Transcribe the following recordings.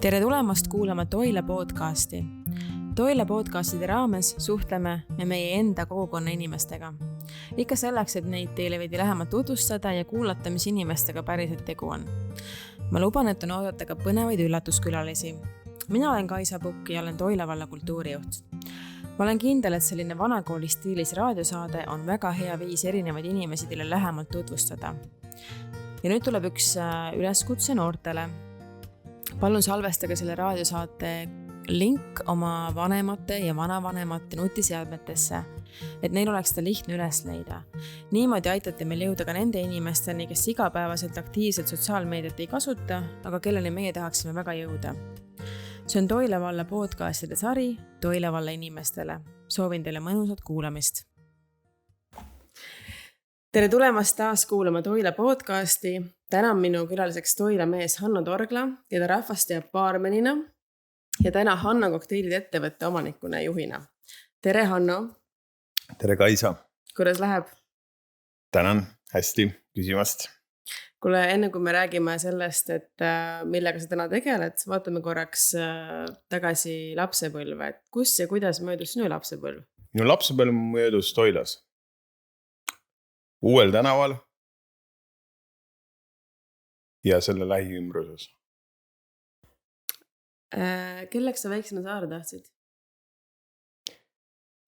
Tere tulemast kuulama Toila podcasti. Toila podcastide raames suhtleme me meie enda kogukonna inimestega. Ikka selleks, et neid teile veidi lähemalt tutvustada ja kuulata, mis inimestega päriselt tegu on. Ma luban, et on oodata ka põnevaid üllatuskülalisi. Mina olen Kaisa Pukk ja olen Toila valla kultuurijuht. Ma olen kindel, et selline vanakooli stiilis raadiosaade on väga hea viis erinevaid inimesi teile lähemalt tutvustada. Ja nüüd tuleb üks üleskutse noortele. Palun salvestage selle raadiosaate link oma vanemate ja vanavanemate nutiseadmetesse, et neil oleks seda lihtne üles leida. Niimoodi aitate meil jõuda ka nende inimesteni, kes igapäevaselt aktiivselt sotsiaalmeediat ei kasuta, aga kelleni meie tahaksime väga jõuda. See on Toila valla podcastide sari Toila valla inimestele. Soovin teile mõnusat kuulamist. Tere tulemast taas kuulama Toila podcasti. Täna on minu külaliseks Toila mees Hanno Torgla, keda rahvast teab baarmenina ja täna Hanno kokteilide ettevõtte omanikuna ja juhina. Tere Hanno. Tere Kaisa. Kuidas läheb? Tänan, hästi küsimast. Kuule, enne kui me räägime sellest, et millega sa täna tegeled, vaatame korraks tagasi lapsepõlve. Et kus ja kuidas möödus sinu lapsepõlv? Minu lapsepõlv möödus Toilas. Uuel tänaval ja selle lähiümbruses. Kelleks sa väiksena saada tahtsid?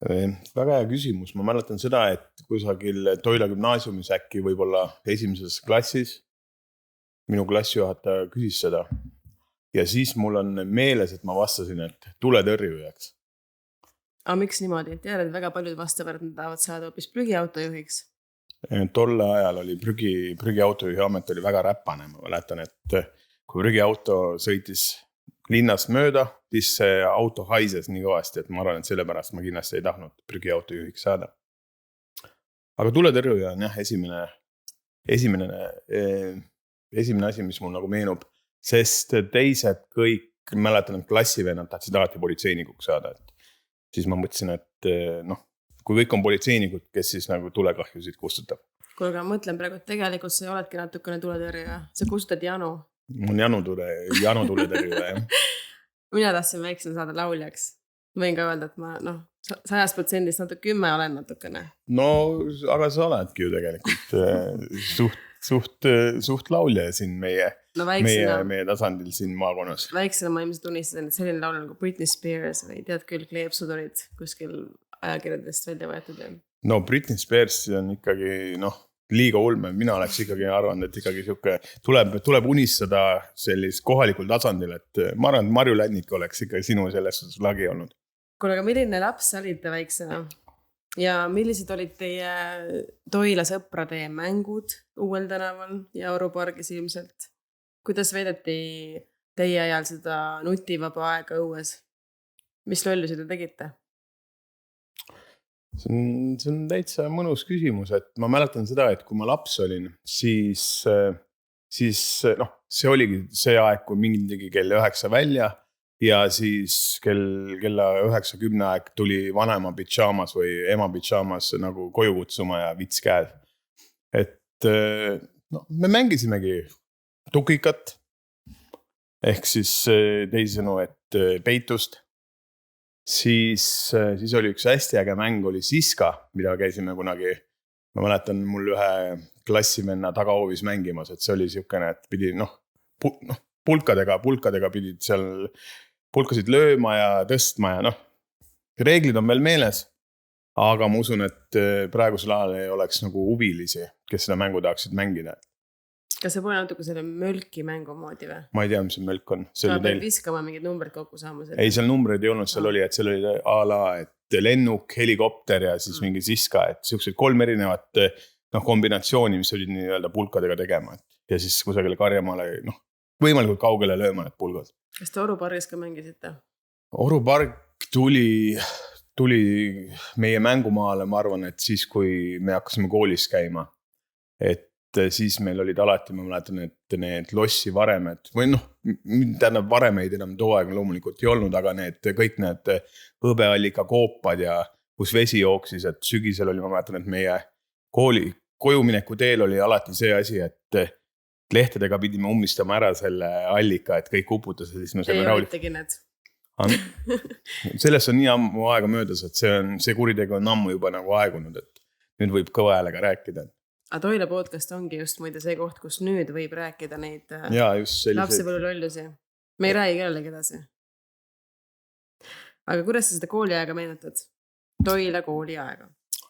Väga hea küsimus. Ma mäletan seda, et kusagil Toila gümnaasiumis äkki võib-olla esimeses klassis minu klassijuhataja küsis seda. Ja siis mul on meeles, et ma vastasin, et tuletõrjujaks. Aga miks niimoodi? Tead, et väga paljud vastavad, et nad tahavad saada hoopis prügiautojuhiks. Tolle ajal oli prügiautojuhi amet oli väga räpane. Ma mäletan, et kui prügiauto sõitis linnast mööda, siis see auto haises nii kõvasti, et ma arvan, et sellepärast ma kindlasti ei tahtnud prügiautojuhiks saada. Aga tuletõrjuja on jah, esimene asi, mis mul nagu meenub, sest teised kõik, mäletan, et klassivennad tahtsid alati politseinikuks saada. Et siis ma mõtlesin, et kui kõik on politseinikud, kes siis nagu tulekahjusid kustutab. Kuulge, ma mõtlen praegu, et tegelikult sa oledki natukene tuletõrjuja. Sa kustutad Janu. Mul Janu tuletõrjuja, jah. Mina tahtsin väiksena saada lauljaks. Võin ka öelda, et ma 100% natuke 10 olen natukene. No, aga sa oledki ju tegelikult suht laulja siin meie tasandil siin maakonnas. Väiksena ma ilmselt unistasin, et selline laulja nagu Britney Spears või tead küll kleepsudunid kuskil ajakirjadest välja võetud. No Britney Spears on ikkagi liiga ulme. Mina oleks ikkagi arvanud, et ikkagi tuleb unistada sellist kohalikul tasandil, et ma arvan, et Marju Lännik oleks ikka sinu selles lagi olnud. Kuule, aga milline laps olite väiksena? Ja millised olid teie Toila sõprade mängud Uuel tänaval ja Europargis ilmselt? Kuidas veedeti teie ajal seda nutivaba aega õues? Mis lollusi te tegite? See on täitsa mõnus küsimus, et ma mäletan seda, et kui ma laps olin, siis see oligi see aeg, kui mingi tegi kell 9 välja ja siis kella 9-10 aeg tuli vanema pitšaamas või ema pitšaamas nagu koju kutsuma ja vits käes. Et me mängisimegi tukikat ehk siis teisisõnu, et peitust. Siis oli üks hästi äge mäng, oli Siska, mida käisime kunagi. Ma mäletan mul ühe klassivenna tagahoovis mängimas, et see oli siukene, et pidi pulkadega pidid seal pulkasid lööma ja tõstma ja reeglid on veel meeles, aga ma usun, et praegusel ajal ei oleks nagu huvilisi, kes seda mängu tahaksid mängida. Kas see pole natuke selle mölki mängu moodi või? Ma ei tea, mis see mölk on. Sa pead viskama mingid numbrid kokku saama. Ei, seal numbreid ei olnud, seal oli a la, et lennuk, helikopter ja siis mingi Siska, et siuksed 3 erinevat kombinatsiooni, mis olid nii-öelda pulkadega tegema. Ja siis kusagile karjamaale, võimalikult kaugele lööma need pulgad. Kas te Orupargis ka mängisite? Oruparg tuli meie mängumaale, ma arvan, et siis, kui me hakkasime koolis käima, et siis meil olid alati, ma mäletan, et need lossi varemed või tähendab varemeid enam too aeg loomulikult ei olnud, aga kõik need hõbeallika koopad ja kus vesi jooksis, et sügisel oli, ma mäletan, et meie koju mineku teel oli alati see asi, et lehtedega pidime ummistama ära selle allika, et kõik uputas ja siis me saime rahulikult. tegi need. Sellest on nii ammu aega möödas, et see kuritegu on ammu juba nagu aegunud, et nüüd võib kõva häälega rääkida. Aga Toila podcast ongi just muide see koht, kus nüüd võib rääkida neid lapsepõlulollusi. Me ei räägi kellelegi edasi. Aga kuidas sa seda kooliaega meenutad? Toila kooliaega.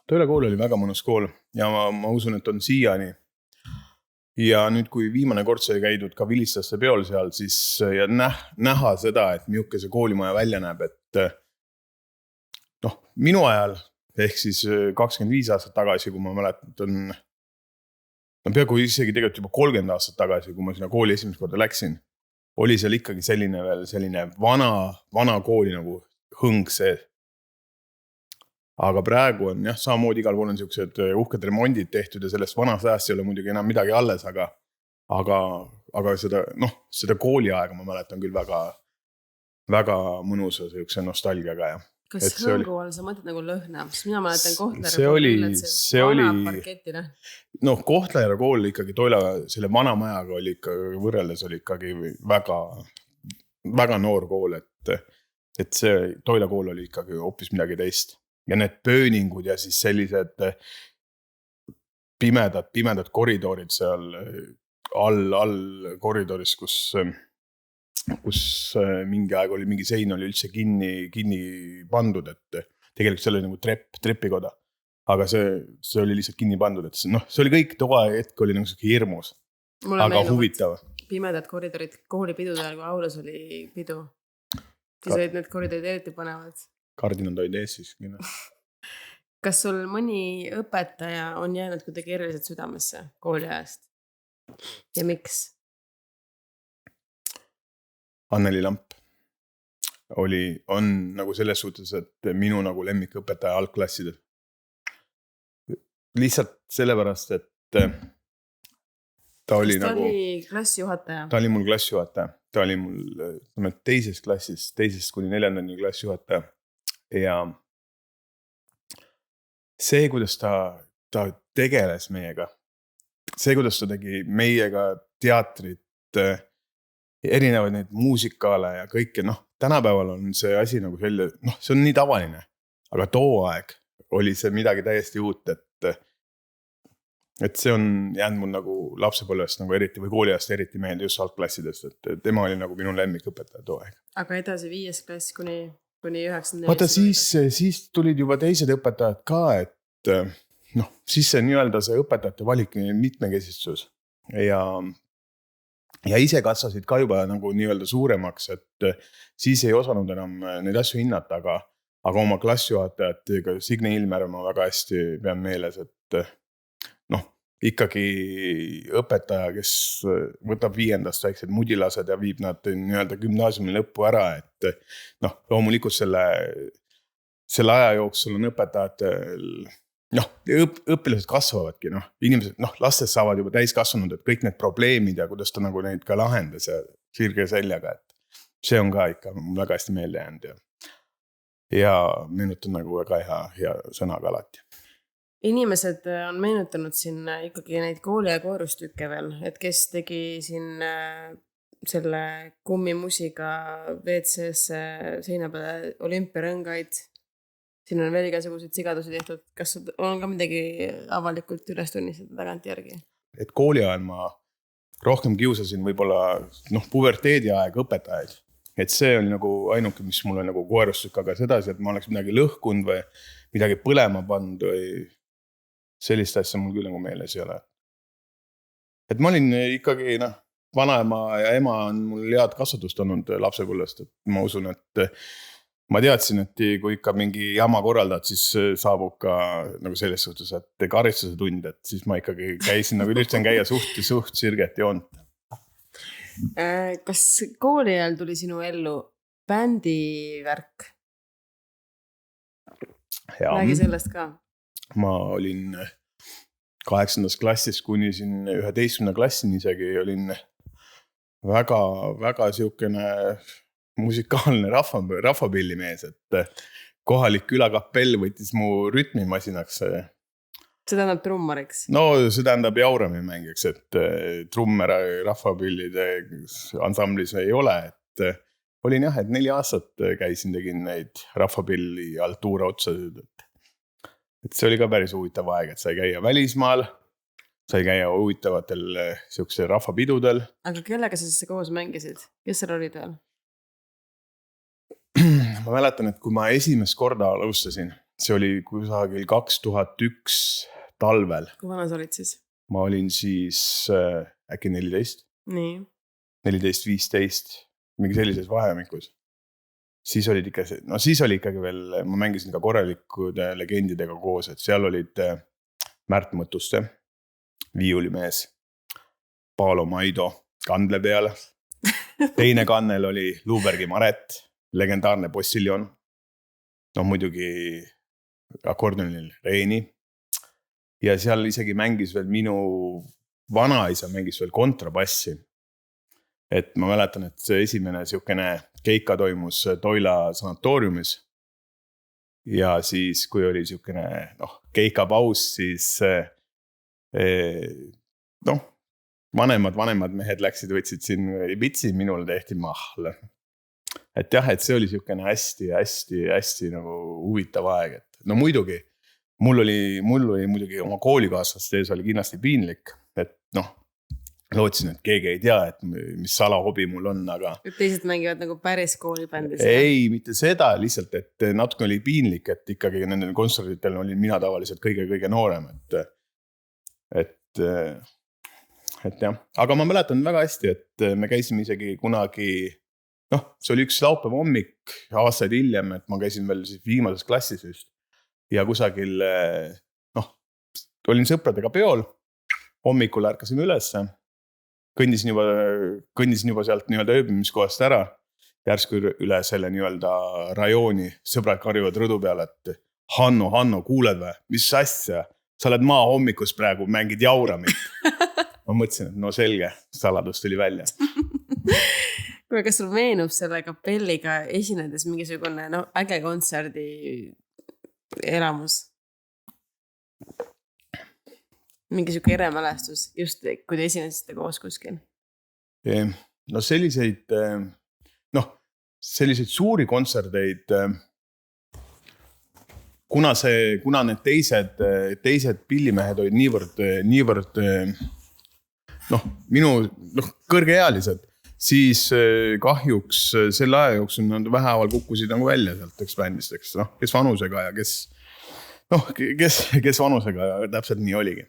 Toila kool oli väga mõnus kool ja ma usun, et on siiani. Ja nüüd, kui viimane kord sai käidud ka Vilistaste peol seal, siis ja näha seda, et milline see koolimaja välja näeb, et minu ajal, ehk siis 25 aastat tagasi, kui ma mäletan, peaaegu isegi tegelikult juba 30 aastat tagasi, kui ma sinna kooli esimest korda läksin, oli seal ikkagi selline vana kooli nagu hõng see. Aga praegu on samamoodi igal pool on sellised uhked remondid tehtud ja sellest vanast ajast ei ole muidugi enam midagi alles, aga seda kooliaega ma mäletan küll väga mõnusa sellise nostalgiaga. Kas hõngu all sa mõtled nagu lõhna? Mina mäletan Kohtla-Järve parketina. Kohtla-Järve kool ikkagi Toila selle vana majaga oli ikka võrreldes oli ikkagi väga noor kool, et see Toila kool oli ikkagi hoopis midagi teist. Ja need pööningud ja siis sellised pimedad koridorid seal all koridoris, kus mingi aeg oli mingi sein oli üldse kinni pandud, et tegelikult see oli nagu trepikoda, aga see oli lihtsalt kinni pandud, et see oli kõik toa hetk oli nagu hirmus, aga huvitav. Pimedad koridorid koolipidude ajal, kui aulas oli pidu, siis olid need koridorid eriti panevad. Kardinad olid ees siis. Kas sul mõni õpetaja on jäänud kuidagi eriliselt südamesse kooli ajast? Ja miks? Anneli Lamp on nagu selles suhtes, et minu nagu lemmikõpetaja algklassidel. Lihtsalt sellepärast, et ta oli nagu... klassijuhataja? Ta oli mul klassijuhataja. Ta oli mul teisest kuni 4. klassijuhataja. Ja see, kuidas ta tegeles meiega, see, kuidas ta tegi meiega teatrit, erinevaid neid muusikaale ja kõike, tänapäeval on see asi nagu selline, see on nii tavaline, aga too aeg oli see midagi täiesti uut, et see on jäänud mul nagu lapsepõlvest nagu eriti või kooliajast eriti meelde just algklassidest, et tema oli nagu minu lemmikõpetaja too aeg. Aga edasi 5. klass kuni 9. Vaata, siis tulid juba teised õpetajad ka, et siis see nii-öelda see õpetajate valik mitmekesistus ja ise kasvasid ka juba nagu nii-öelda suuremaks, et siis ei osanud enam neid asju hinnata, aga oma klassijuhatajatega Signe Ilmer ma väga hästi pean meeles, et ikkagi õpetaja, kes võtab 5. väiksed mudilased ja viib nad nii-öelda gümnaasiumi lõppu ära, et loomulikult selle aja jooksul on õpetajatel, õpilased kasvavadki, inimesed, lastest saavad juba täiskasvanud, et kõik need probleemid ja kuidas ta nagu neid ka lahendas ja sirge seljaga, et see on ka ikka väga hästi meelde jäänud ja meenutan nagu väga hea sõnaga alati. Inimesed on meenutanud siin ikkagi neid kooli- ja koorustükke veel, et kes tegi siin selle kummimusiga WC-s seina peale olümpiarõngaid. Siin on veel igasuguseid sigadusi tehtud. Kas on ka midagi avalikult üles tunnistada tagant järgi? Et kooli ajal ma rohkem kiusasin võib-olla puberteedi aeg õpetajaid. Et see oli nagu ainuke, mis mul on nagu koorustük, aga sedasi, et ma oleks midagi lõhkunud või midagi põlema pannud või sellist asja mul küll nagu meeles ei ole. Et ma olin ikkagi, vanaema ja ema on mul head kasvatust olnud lapsepõlvest, et ma usun, et ma teadsin, et kui ikka mingi jama korraldad, siis saabub ka nagu selles suhtes, et karistuse tund, et siis ma ikkagi käisin, nagu üritan käia suht sirget joont. Kas kooli ajal tuli sinu ellu bändi värk? Räägi sellest ka. Ma olin 8. klassis kuni 11. klassini isegi olin väga siukene musikaalne rahvapillimees, et kohalik külakapell võttis mu rütmimasinaks See tähendab trummariks? No see tähendab jaurami mängijaks, et trummer rahvapillide ansamblis ei ole, et olin jah, et 4 aastat käisin, tegin neid rahvapilli altuura otsasid, et see oli ka päris huvitav aeg, et sai käia välismaal, sai käia huvitavatel siukse rahvapidudel. Aga kellega sa siis koos mängisid? Kes seal olid veel? Ma mäletan, et kui ma esimest korda alustasin, see oli kusagil 2001 talvel. Kui vana sa olid siis? Ma olin siis äkki 14. Nii. 14-15, mingi sellises vahemikus. Siis oli ikkagi veel, ma mängisin ka korralikude legendidega koos, et seal olid Märt Mõtuste, viiulimees, Paolo Maido kandle peal. Teine kannel oli Luubergi Maret, legendaarne possiljon. No muidugi akordionil Reini. Ja seal isegi mängis veel minu vanaisa mängis veel kontrabassi. Et ma mäletan, et see esimene siukene keika toimus Toila sanatooriumis. Ja siis, kui oli siukene keika paus, siis vanemad mehed läksid, võtsid siin vitsi, minul tehti mahle. Et jah, et see oli siukene hästi nagu huvitav aeg, et no muidugi mul oli muidugi oma koolikaaslaste ees oli kindlasti piinlik, et lootsin, et keegi ei tea, et mis salahobi mul on, aga teised mängivad nagu päris koolibändis. Ei, mitte seda, lihtsalt, et natuke oli piinlik, et ikkagi nendel kontserditel olin mina tavaliselt kõige noorem, et jah, aga ma mäletan väga hästi, et me käisime isegi kunagi, see oli üks laupäeva hommik aastaid hiljem, et ma käisin veel siis viimases klassis just ja kusagil, olin sõpradega peol, hommikul ärkasime ülesse, kõndisin juba sealt nii-öelda ööbimiskohast ära, järsku üle selle nii-öelda rajooni, sõbrad karjuvad rõdu peale, et Hanno, kuuled või? Mis asja? Sa oled maa hommikus praegu, mängid jauramit. Ma mõtlesin, et no selge, saladus tuli välja. Kuule, kas sul meenub selle kapelliga esinedes mingisugune äge kontserdi elamus? Mingi siuke eremälestus, just kui te esinesite koos kuskil? No selliseid suuri kontserdeid, kuna need teised pillimehed olid niivõrd minu kõrgeealised, siis kahjuks selle aja jooksul nad vähehaaval kukkusid nagu välja sealt bändist, kes vanusega ja kes vanusega ja täpselt nii oligi.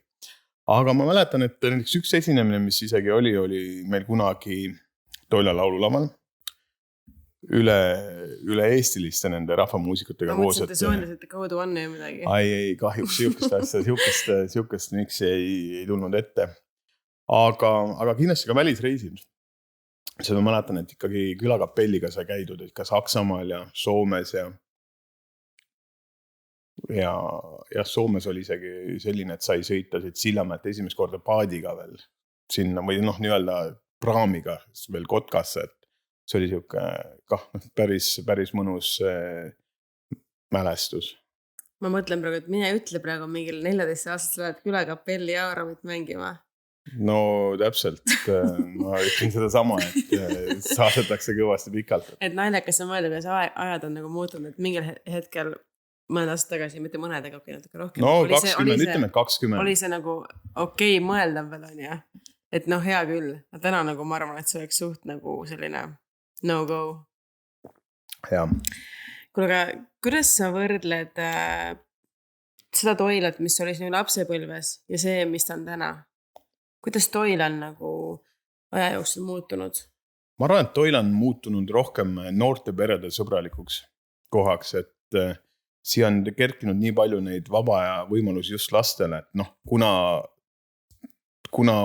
Aga ma mäletan, et näiteks üks esinemine, mis isegi oli meil kunagi Toila laululaval üle eestiliste nende rahvamuusikutega koos. Ma mõtlesin, et te soondasite kaudu anne ja midagi. Ei, kahjuks siukest miks ei tulnud ette. Aga kindlasti ka välisreisid. Seda ma mäletan, et ikkagi külakapelliga sai käidud, et ka Saksamaal ja Soomes ja Soomes oli isegi selline, et sai sõita siit Sillamäelt esimest korda paadiga veel sinna või nii-öelda praamiga veel Kotkasse, et see oli päris mõnus mälestus. Ma mõtlen praegu, et mine ütle praegu mingil 14 aastast lähed külakapelli jauramit mängima. No täpselt, ma ütlen seda sama, et saadetakse kõvasti pikalt. Et naljakas on mõelda, kuidas ajad on nagu muutunud, et mingil hetkel mõned aastad tagasi, mitte mõnedega natuke rohkem. No 20, ütleme 20. Oli see nagu okei mõeldav veel on ja, et hea küll. Täna nagu ma arvan, et see oleks suht nagu selline no-go. Ja. Kuule, aga kuidas sa võrdled seda Toilat, mis oli sinu lapsepõlves ja see, mis ta on täna? Kuidas Toila on nagu aja jooksul muutunud? Ma arvan, et Toila on muutunud rohkem noorte perede sõbralikuks kohaks, et siia on kerkinud nii palju neid vaba ja võimalusi just lastele, et kuna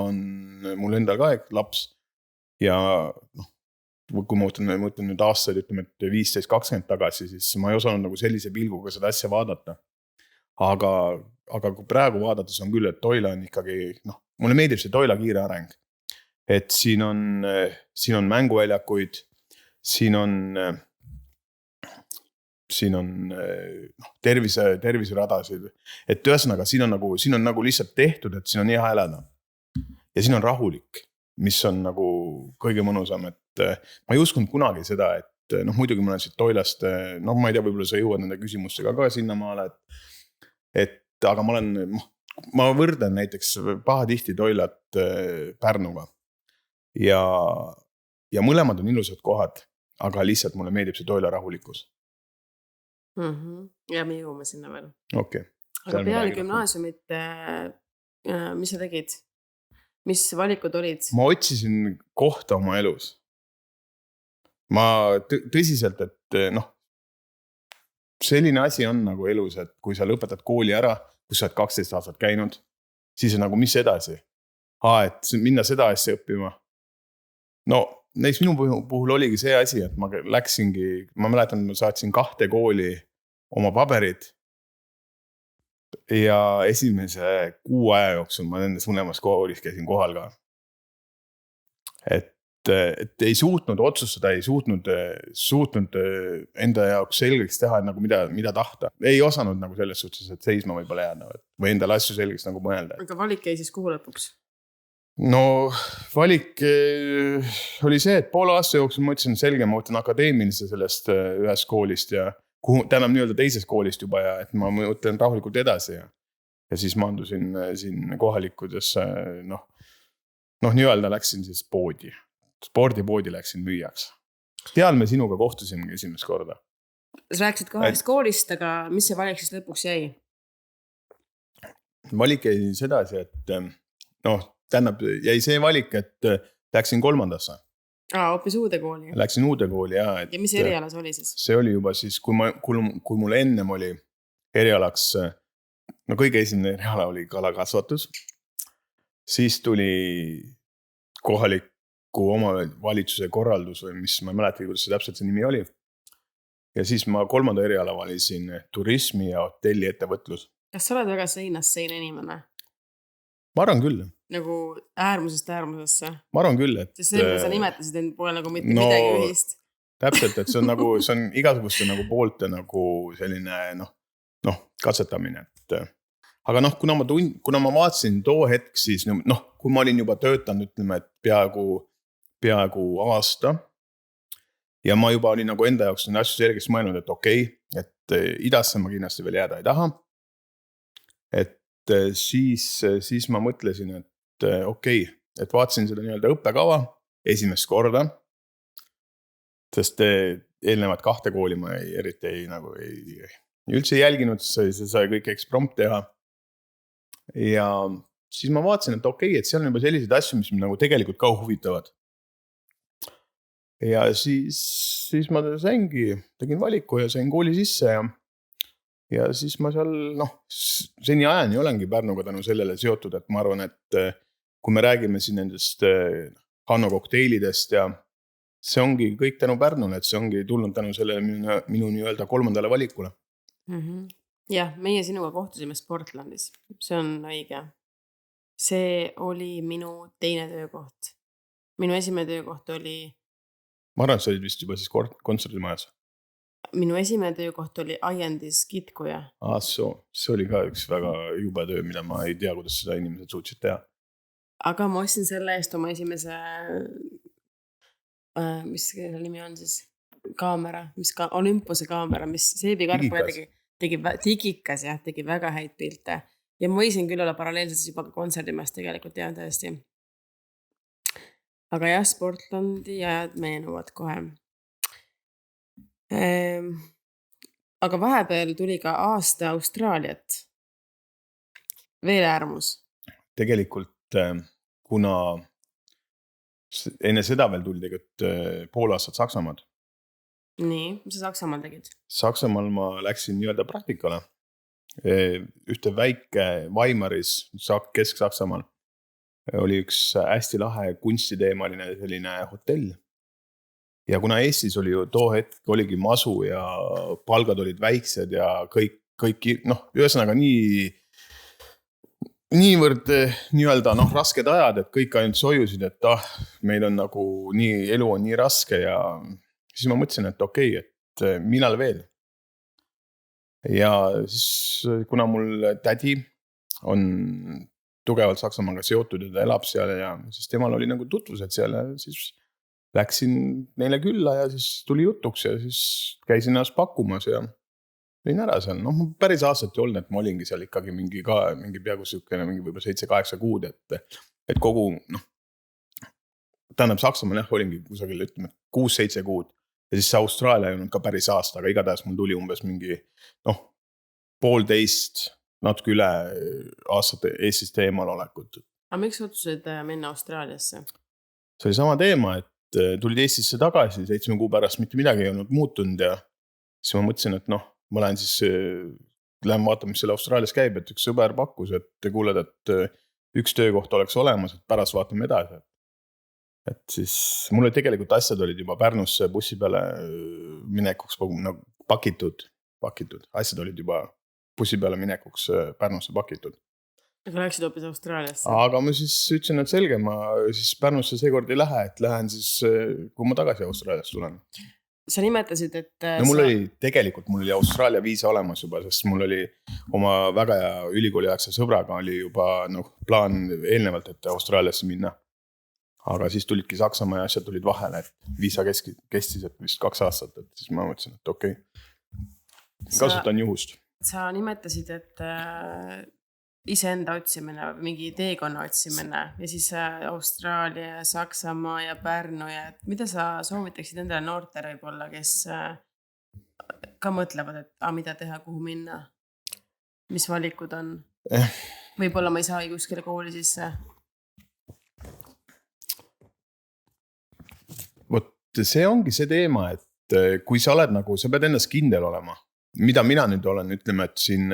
on mul endal ka laps ja kui ma mõtlen nüüd aastaid, ütleme, et 15-20 tagasi, siis ma ei osanud nagu sellise pilguga seda asja vaadata. Aga kui praegu vaadates on küll, et Toila on ikkagi, mulle meeldib see Toila kiire areng. Et siin on mänguväljakuid, siin on siin on terviseradasid, et ühesõnaga siin on nagu lihtsalt tehtud, et siin on hea elada. Ja siin on rahulik, mis on nagu kõige mõnusam, et ma ei uskunud kunagi seda, et muidugi ma olen siit Toilast, ma ei tea, võib-olla sa jõuad nende küsimustega ka sinnamaale, et aga ma võrden näiteks pahatihti Toilat Pärnuga ja mõlemad on ilusad kohad, aga lihtsalt mulle meeldib see Toila rahulikkus. Ja me jõuame sinna veel. Okay. Aga peale gümnaasiumit, mis sa tegid? Mis valikud olid? Ma otsisin kohta oma elus. Ma tõsiselt, et selline asi on nagu elus, et kui sa lõpetad kooli ära, kus sa oled 12 aastat käinud, siis on nagu mis edasi? Et minna seda asja õppima. Näiteks minu puhul oligi see asi, et ma mäletan, ma saatsin 2 kooli oma paberid ja esimese 6 aja jooksul ma nendes mõlemas koolis käisin kohal ka. Et ei suutnud otsustada, ei suutnud enda jaoks selgeks teha, nagu mida tahta. Ei osanud nagu selles suhtes, et seisma võib-olla jääda või endale asju selgeks nagu mõelda. Aga valik jäi siis kuhu lõpuks? Valik oli see, et poole aasta jooksul ma ütlesin selge, ma võtan akadeemilise sellest ühest koolist ja täna nii-öelda teisest koolist juba ja et ma mõtlen rahulikult edasi ja siis maandusin siin kohalikudesse, nii-öelda läksin siis poodi. Spordipoodi läksin müüjaks. Seal me sinuga kohtusimegi esimest korda. Sa rääkisid kahest koolist, aga mis see valik siis lõpuks jäi? Valik jäi sedasi, et jäi see valik, et läksin 3. Hoopis uude kooli. Läksin uude kooli, jah. Ja mis erialas oli siis? See oli juba siis, kui mul ennem oli erialaks, kõige esimene eriala oli kalakasvatus, siis tuli kohaliku omavalitsuse korraldus või mis ma mäletan, kuidas see täpselt see nimi oli. Ja siis ma 3. eriala valisin turismi ja hotelli ettevõtlus. Kas sa oled väga seinast seina inimene? Ma arvan küll. Nagu äärmusest äärmusesse? Ma arvan küll, et... Sest see, sa nimetasid, et pole nagu mitte midagi ühist. Täpselt, et see on igasuguste nagu poolte nagu selline katsetamine. Aga kuna ma vaatasin too hetk, siis kui ma olin juba töötanud, ütleme, et peaaegu aasta ja ma juba olin nagu enda jaoks asju selgeks mõelnud, et okei, et idasse ma kindlasti veel jääda ei taha. Et siis ma mõtlesin, et okei, et vaatasin seda nii-öelda õppekava esimest korda, sest eelnevad 2 kooli ma eriti üldse ei jälginud, see sai kõik eksprompt teha. Ja siis ma vaatasin, et okei, et seal on juba selliseid asju, mis nagu tegelikult ka huvitavad. Ja siis ma tegin valiku ja sain kooli sisse ja siis ma seal, seni ajani olengi Pärnuga tänu sellele seotud, et ma arvan, et kui me räägime siin nendest Hanno kokteilidest ja see ongi kõik tänu Pärnule, et see ongi tulnud tänu selle minu nii-öelda 3. valikule. Jah, meie sinuga kohtusime Sportlandis, see on õige. See oli minu teine töökoht. Minu esimene töökoht oli... Ma arvan, et see oli vist juba siis kontserdimajas. Minu esimene töökoht oli Aiendis kitkuja. See oli ka üks väga jube töö, mida ma ei tea, kuidas seda inimesed suutsid teha. Aga ma ostsin selle eest oma esimese, mis selle nimi on siis, kaamera, Olympuse kaamera, mis Seebi Karpule tegi väga häid pilte. Ja ma võisin küll olla paralleelselt juba ka kontserdimajas tegelikult, jah, tõesti. Aga jah, Sportlandi ajad meenuvad kohe. Aga vahepeal tuli ka aasta Austraaliat. Veel äärmus. Tegelikult, kuna enne seda veel tuli tegelikult pool aastat Saksamaad. Nii, mis sa Saksamaal tegid? Saksamaal ma läksin nii-öelda praktikale. Ühte väike Weimaris, Kesk-Saksamaal, oli üks hästi lahe kunstiteemaline selline hotell. Ja kuna Eestis oli ju too hetk oligi masu ja palgad olid väiksed ja kõik ühesõnaga niivõrd nii-öelda rasked ajad, et kõik ainult sojusid, et meil on nagu elu on nii raske ja siis ma mõtlesin, et okei, et millal veel. ja siis, kuna mul tädi on tugevalt Saksamaaga seotud ja ta elab seal ja siis temal oli nagu tutvused seal ja siis läksin neile külla ja siis tuli jutuks ja siis käisin ennast pakkumas ja olin ära seal. Noh, ma päris aastat ei olnud, et ma olingi seal ikkagi mingi peaaegu sihukene mingi võib-olla 7-8 kuud, et kogu, noh, tähendab Saksamaal jah, olingi kusagil, ütleme 6-7 kuud ja siis see Austraalia ei olnud ka päris aasta, aga igatahes mul tuli umbes mingi, noh, 1,5, natuke üle aastate Eestist eemal olekut. Aga miks otsusid minna Austraaliasse? See oli sama teema, et tulid Eestisse tagasi, 7 kuu pärast mitte midagi ei olnud muutunud ja siis ma mõtlesin, et noh, ma lähen siis, lähen vaatama, mis seal Austraalias käib, et üks sõber pakkus, et kuuled, et üks töökoht oleks olemas, et pärast vaatame edasi. Et siis mulle tegelikult asjad olid juba Pärnusse bussi peale minekuks nagu pakitud, asjad olid juba bussi peale minekuks Pärnusse pakitud. Aga läksid hoopis Austraaliasse? Aga ma siis ütlesin, et selge, ma siis Pärnusse seekord ei lähe, et lähen siis, kui ma tagasi Austraaliast tulen. Sa nimetasid, et... No mul oli Austraalia viisa olemas juba, sest mul oli oma väga hea ülikooliaegse sõbraga oli juba plaan eelnevalt, et Austraaliasse minna. Aga siis tulidki Saksamaa ja asjad tulid vahele, et viisa kestis vist 2 aastat, et siis ma mõtlesin, et okei. Kasutan juhust. Sa nimetasid, et iseenda otsimine, mingi teekonna otsimine ja siis Austraalia, Saksamaa ja Pärnu ja mida sa soovitaksid endale noortele võib-olla, kes ka mõtlevad, et mida teha, kuhu minna? Mis valikud on? Võib-olla ma ei saa kuskile kooli sisse. Vot see ongi see teema, et kui sa oled nagu, sa pead ennast kindel olema. Mida mina nüüd olen, ütleme, et siin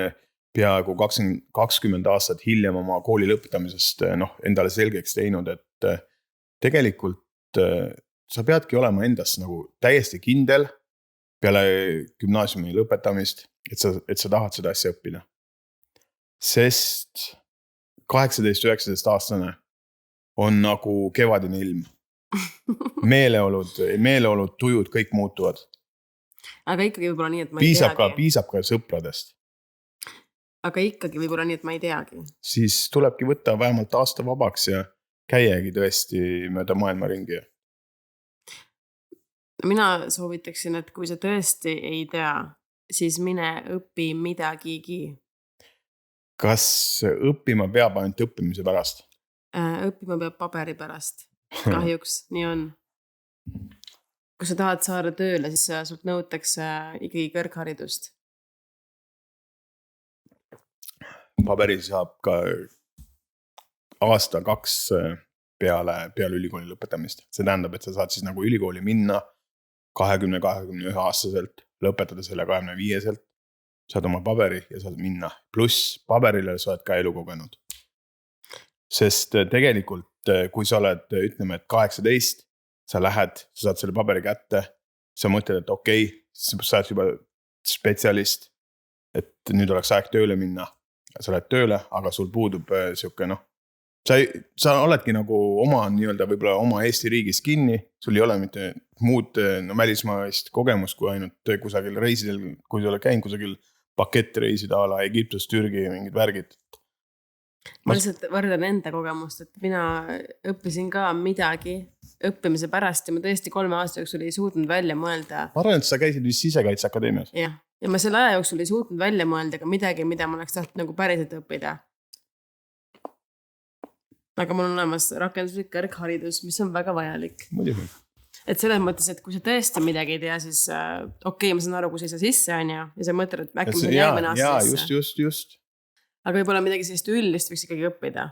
peaaegu 20 aastat hiljem oma kooli lõpetamisest endale selgeks teinud, et tegelikult sa peadki olema endast nagu täiesti kindel peale gümnaasiumi lõpetamist, et sa tahad seda asja õppida. Sest 18-19 aastane on nagu kevadine ilm. Meeleolud, tujud, kõik muutuvad. Aga ikkagi võib-olla nii, et ma ei teagi. Piisab ka sõpradest. Aga ikkagi võib-olla nii, et ma ei teagi. Siis tulebki võtta vähemalt aasta vabaks ja käiagi tõesti mööda maailma ringi. Mina soovitaksin, et kui sa tõesti ei tea, siis mine õpi midagigi. Kas õppima peab ainult õppimise pärast? Õppima peab paberi pärast. Kahjuks, nii on. Kui sa tahad saada tööle, siis sult nõutakse ikkagi kõrgharidust. Paberi saab ka aasta-2 peale ülikooli lõpetamist. See tähendab, et sa saad siis nagu ülikooli minna 20-21 aastaselt, lõpetada selle 25-selt, saad oma paberi ja saad minna. Pluss paberile sa oled ka elu kogenud. Sest tegelikult, kui sa oled, ütleme, et 18, sa lähed, sa saad selle paberi kätte, sa mõtled, et okei, sa oled juba spetsialist, et nüüd oleks aeg tööle minna. Sa oled tööle, aga sul puudub siuke, sa oledki nagu oma nii-öelda võib-olla oma Eesti riigis kinni, sul ei ole mitte muud välismaist kogemust kui ainult kusagil reisidel, kui sa oled käinud kusagil pakettreisid a la Egiptus, Türgi, mingid värgid. Ma lihtsalt võrdan enda kogemust, et mina õppisin ka midagi õppimise pärast ja ma tõesti 3 aasta jooksul ei suutnud välja mõelda. Ma arvan, et sa käisid vist Sisekaitseakadeemias. Jah, ja ma selle aja jooksul ei suutnud välja mõelda ka midagi, mida ma oleks tahtnud nagu päriselt õppida. Aga mul on olemas rakenduslik kõrgharidus, mis on väga vajalik. Muidugi. Et selles mõttes, et kui sa tõesti midagi ei tea, siis okei, ma saan aru, kui sa ei saa sisse on ja sa mõtled, et äkki ma saan järgmine aasta sisse. Just. Aga võib-olla midagi sellist üldist võiks ikkagi õppida.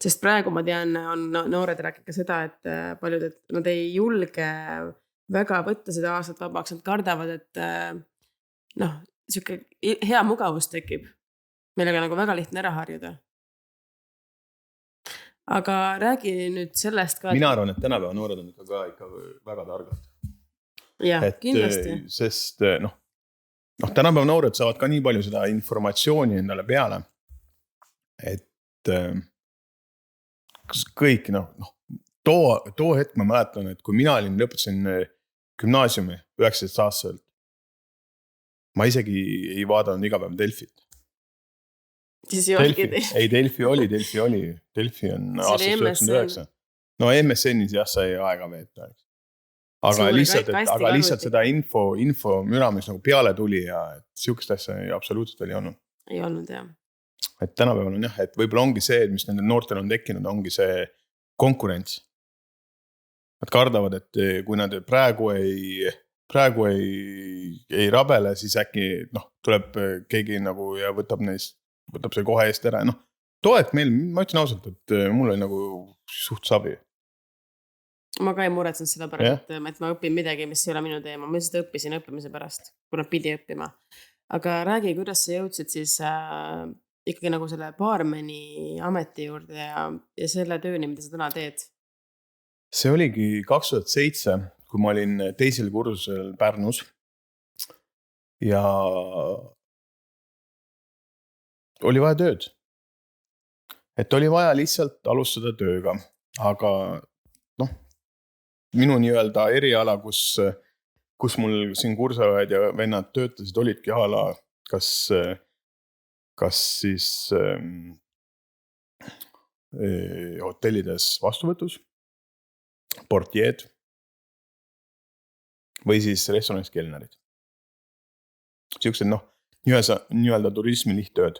Sest praegu ma tean, on noored rääkida seda, et paljud, et nad ei julge väga võtta seda aastat vabaks, nad kardavad, et siuke hea mugavus tekib, millega nagu väga lihtne ära harjuda. Aga räägi nüüd sellest ka... Mina arvan, et tänapäeva noored on ikka väga targad. Jah, kindlasti. Sest tänapäeva noored saavad ka nii palju seda informatsiooni endale peale, et kõik, too hetk ma mäletan, et kui mina lõpetasin gümnaasiumi 19 aastaselt, ma isegi ei vaadanud iga päev Delfit. Siis ei olgi Delfi. Ei, Delfi oli. Delfi on aastast 99. No MSN-is jah, sai aega veeta. Aga lihtsalt seda info müra, mis nagu peale tuli ja siukest asja absoluutselt ei olnud. Ei olnud, jah. Et tänapäeval on jah, et võib-olla ongi see, mis nende noortel on tekkinud, ongi see konkurents. Nad kardavad, et kui nad praegu ei rabele, siis äkki tuleb keegi nagu ja võtab see kohe eest ära. Toet meil, ma ütlen ausalt, et mul oli nagu suht sabi. Ma ka ei muretsenud seda pärast, et ma õpin midagi, mis ei ole minu teema. Ma seda õppisin õppimise pärast, kuna pidi õppima. Aga räägi, kuidas sa jõudsid siis ikkagi nagu selle baarmeni ameti juurde ja selle tööni, mida sa täna teed? See oligi 2007, kui ma olin teisel kursusel Pärnus ja oli vaja tööd. Et oli vaja lihtsalt alustada tööga, aga minu nii-öelda eriala, kus mul siin kursaajad ja vennad töötasid, olidki ala, kas siis hotellides vastuvõtus, portjeed või siis restoranis kelnerid. Siuksed nii-öelda turismi lihttööd.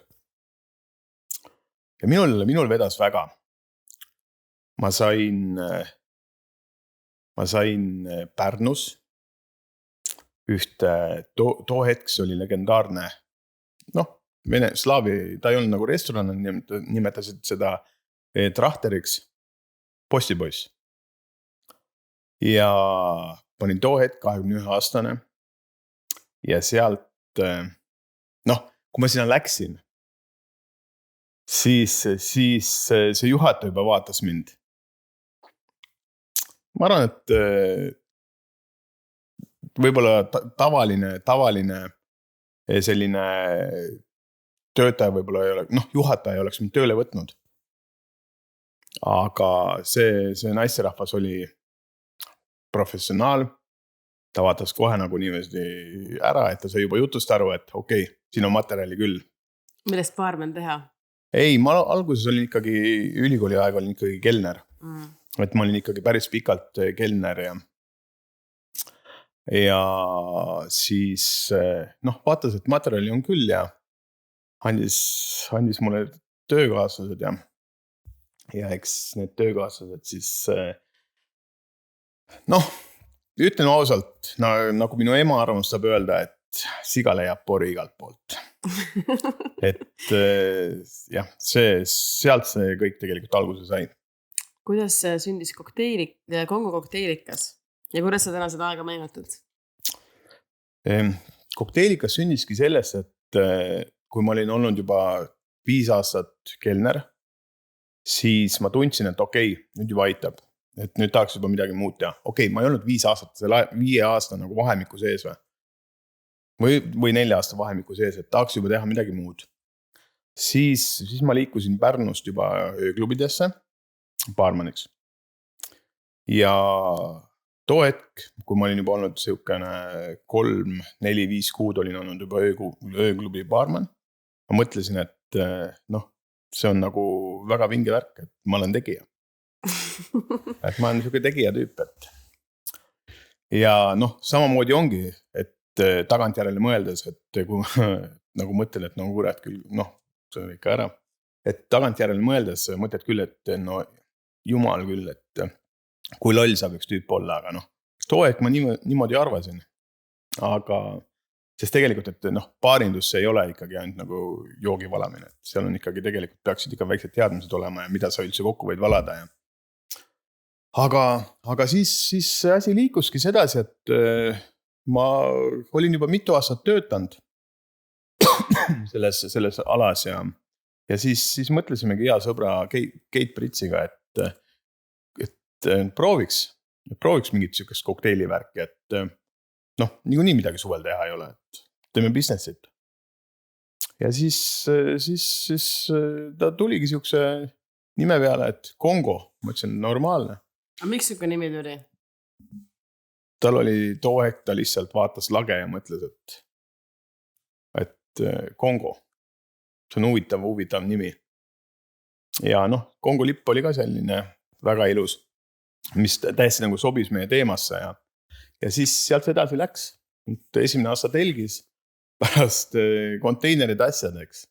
Ja minul vedas väga. Ma sain Pärnus ühte, too hetk see oli legendaarne, vene, slaavi, ta ei olnud nagu restoran, nimetasid seda trahteriks, postipoiss. Ja panin too hetk 21-aastane ja sealt, kui ma sinna läksin, siis see juhataja juba vaatas mind. Ma arvan, et võib-olla tavaline selline töötaja võib-olla ei ole, juhataja ei oleks mind tööle võtnud. Aga see naisterahvas oli professionaal. Ta vaatas kohe nagu niimoodi ära, et ta sai juba jutust aru, et okei, siin on materjali küll. Millest baarmen teha? Ei, ma alguses olin ikkagi, ülikooli aeg olin ikkagi kelner. Et ma olin ikkagi päris pikalt kelner ja siis vaatas, et materjali on küll ja andis mulle töökaaslased ja eks need töökaaslased siis ütlen ausalt, nagu minu ema arvamus saab öelda, et siga leiab pori igalt poolt. Et jah, sealt see kõik tegelikult alguse sai. Kuidas sündis Kongo kokteilikas ja kuidas sa täna seda aega meenutad? Kokteilikas sündiski sellest, et kui ma olin olnud juba 5 aastat kelner, siis ma tundsin, et okei, nüüd juba aitab. Et nüüd tahaks juba midagi muud teha. Okei, ma ei olnud 5 aastat, 5 aasta nagu vahemiku sees või 4 aasta vahemiku sees, et tahaks juba teha midagi muud. Siis ma liikusin Pärnust juba ööklubidesse, baarmaniks. Ja too hetk, kui ma olin juba olnud siukene 3, 4, 5 kuud olin olnud juba ööklubi baarman, ma mõtlesin, et see on nagu väga vinge värk, et ma olen tegija. Et ma olen siuke tegija tüüp, et ja samamoodi ongi, et tagantjärele mõeldes, et kui nagu mõtlen, et kurat küll, see on ikka ära, et tagantjärele mõeldes mõtled küll, et jumal küll, et kui loll saab üks tüüp olla, aga too hetk ma niimoodi arvasin, aga sest tegelikult, et baarindus ei ole ikkagi ainult nagu joogi valamine, et seal on ikkagi tegelikult peaksid ikka väiksed teadmised olema ja mida sa üldse kokku võid valada ja aga siis see asi liikuski sedasi, et ma olin juba mitu aastat töötanud selles alas ja siis mõtlesimegi hea sõbra Keit Pritsiga, et prooviks mingit siukest kokteilivärki, et niikuinii midagi suvel teha ei ole, et teeme businessit. Ja siis ta tuligi siukse nime peale, et Kongo, ma ütlesin normaalne. Aga miks siuke nimi tuli? Tal oli too hetk, ta lihtsalt vaatas lage ja mõtles, et Kongo. See on huvitav nimi. Ja noh, Kongo lipp oli ka selline väga ilus, mis täiesti nagu sobis meie teemasse ja siis sealt edasi läks. Esimene aasta telgis, pärast konteinerid asjadeks.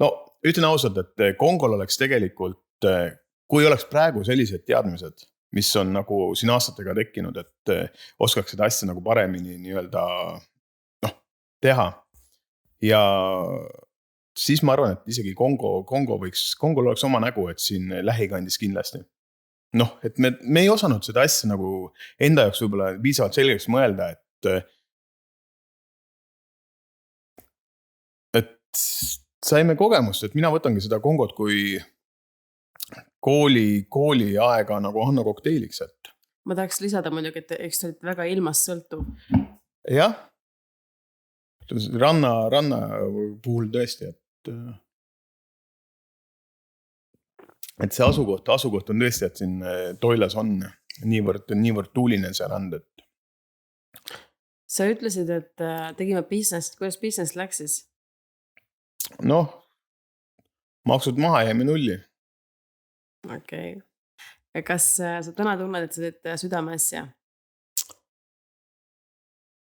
No ütlen ausalt, et Kongol oleks tegelikult, kui oleks praegu sellised teadmised, mis on nagu siin aastatega tekkinud, et oskaks seda asja nagu paremini nii-öelda teha. Ja siis ma arvan, et isegi Kongol oleks oma nägu, et siin lähikandis kindlasti. Noh, et me ei osanud seda asja nagu enda jaoks võib-olla piisavalt selgeks mõelda, et saime kogemust, et mina võtangi seda Kongot kui kooli aega nagu Hanno kokteiliks, et. Ma tahaks lisada muidugi, et eks sa olid väga ilmast sõltuv. Jah, ranna puhul tõesti, et see asukoht on tõesti, et siin Toilas on niivõrd tuuline see rand, et. Sa ütlesid, et tegime business, kuidas business läks siis? Noh, maksud maha jäime nulli. Okei. Ja kas sa täna tunned, et sa teed südame asja?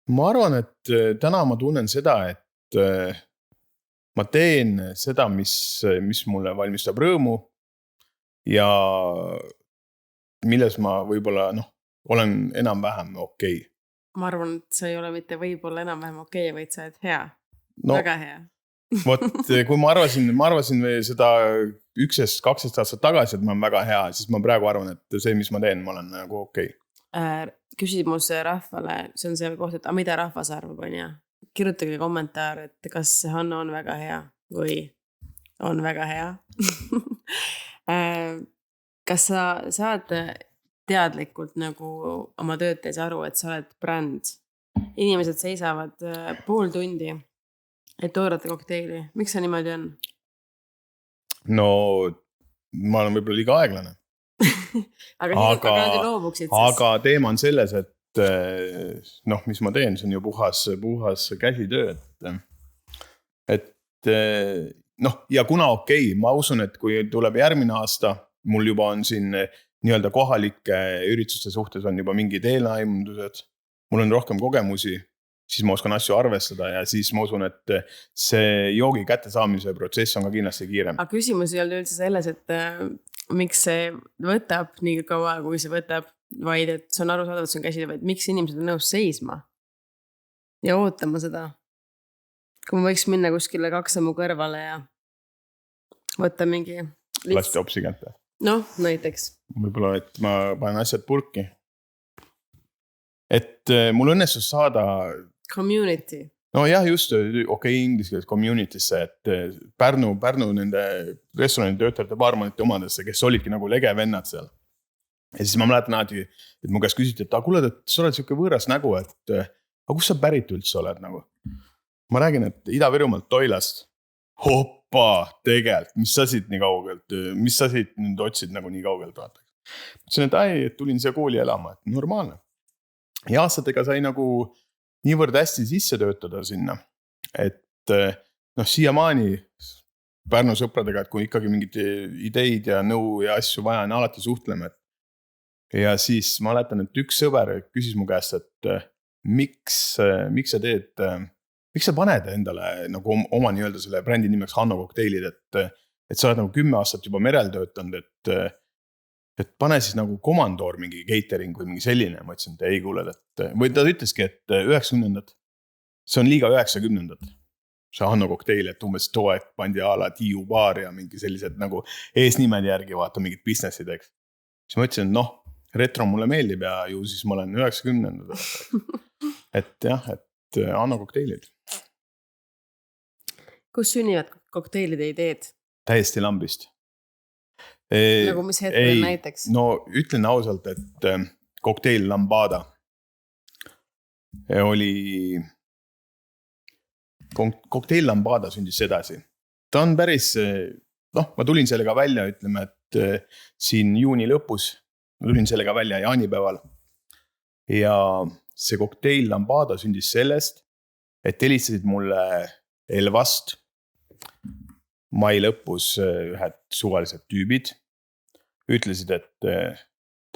Ma arvan, et täna ma tunnen seda, et ma teen seda, mis mulle valmistab rõõmu ja milles ma võib-olla olen enam-vähem okei. Ma arvan, et sa ei ole mitte võib-olla enam-vähem okei, vaid sa oled hea. Väga hea. Vot, kui ma arvasin seda 11-12 aastat tagasi, et ma olen väga hea, siis ma praegu arvan, et see, mis ma teen, ma olen nagu okei. Küsimus rahvale, see on see koht, et mida rahvas arvab, on ja? Kirjutage kommentaar, et kas Hanno on väga hea või on väga hea. Kas sa saad teadlikult nagu oma tööd tees aru, et sa oled bränd? Inimesed seisavad pool tundi, et oodata kokteili. Miks see niimoodi on? No, ma olen võib-olla liiga aeglane. Aga teema on selles, et mis ma teen, see on ju puhas käsitöö. Et ja kuna okei, ma usun, et kui tuleb järgmine aasta, mul juba on siin nii-öelda kohalike ürituste suhtes on juba mingid eelnaimundused, mul on rohkem kogemusi, siis ma oskan asju arvestada ja siis ma usun, et see joogi kätte saamise protsess on ka kindlasti kiirem. Aga küsimus ei olnud üldse selles, et miks see võtab nii kaua, kui see võtab, vaid et see on arusaadav, et see on käsitöö, vaid miks inimesed on nõus seisma ja ootama seda. Kui ma võiks minna kuskile 2 sammu kõrvale ja võtta mingi lasti opsi kätte. Noh, näiteks. Võib-olla, et ma panen asjad purki. Et mul õnnestus saada community. No jah, just inglise keeles community'sse, et Pärnu nende restorani töötajate baarmanite omadesse, kes olidki nagu legevennad seal. Ja siis ma mäletan alati, et mu käest küsiti, et kuule, et sa oled siuke võõras nägu, et aga kus sa pärit üldse oled nagu? Ma räägin, et Ida-Virumaalt Toilast. Hoppa, tegelikult, mis sa siit nii kaugelt, mis sa siit nüüd otsid nagu nii kaugelt vaataks. Mõtlesin, et tulin siia kooli elama, et normaalne. Ja aastatega sai nagu niivõrd hästi sisse töötada sinna, et siiamaani Pärnu sõpradega, et kui ikkagi mingid ideid ja nõu ja asju vaja on, alati suhtleme. Ja siis ma mäletan, et üks sõber küsis mu käest, et miks sa teed, miks sa paned endale nagu oma nii-öelda selle brändi nimeks Hanno kokteilid, et sa oled nagu 10 aastat juba merel töötanud, et pane siis nagu komandoor mingi catering või mingi selline, ma ütlesin, et ei kuule, või ta ütleski, et 90-ndad, see on liiga 90-ndad, see Hanno kokteil, et umbes toek pandi ala Tiiu baar ja mingi sellised nagu eesnimed järgi vaata mingid businessid, eks. Siis ma ütlesin, retro mulle meeldib ja ju siis ma olen 90-ndad. Et jah, et Hanno kokteilid. Kus sünnivad kokteilide ideed? Täiesti lambist. Nagu mis hetkel näiteks? No ütlen ausalt, et kokteil Lambada oli, kokteil Lambada sündis edasi. Ta on päris, ma tulin sellega välja, ütleme, et siin juuni lõpus, ma tulin sellega välja jaanipäeval ja see kokteil Lambada sündis sellest, et helistasid mulle Elvast. Mai lõpus ühed suvalised tüübid ütlesid, et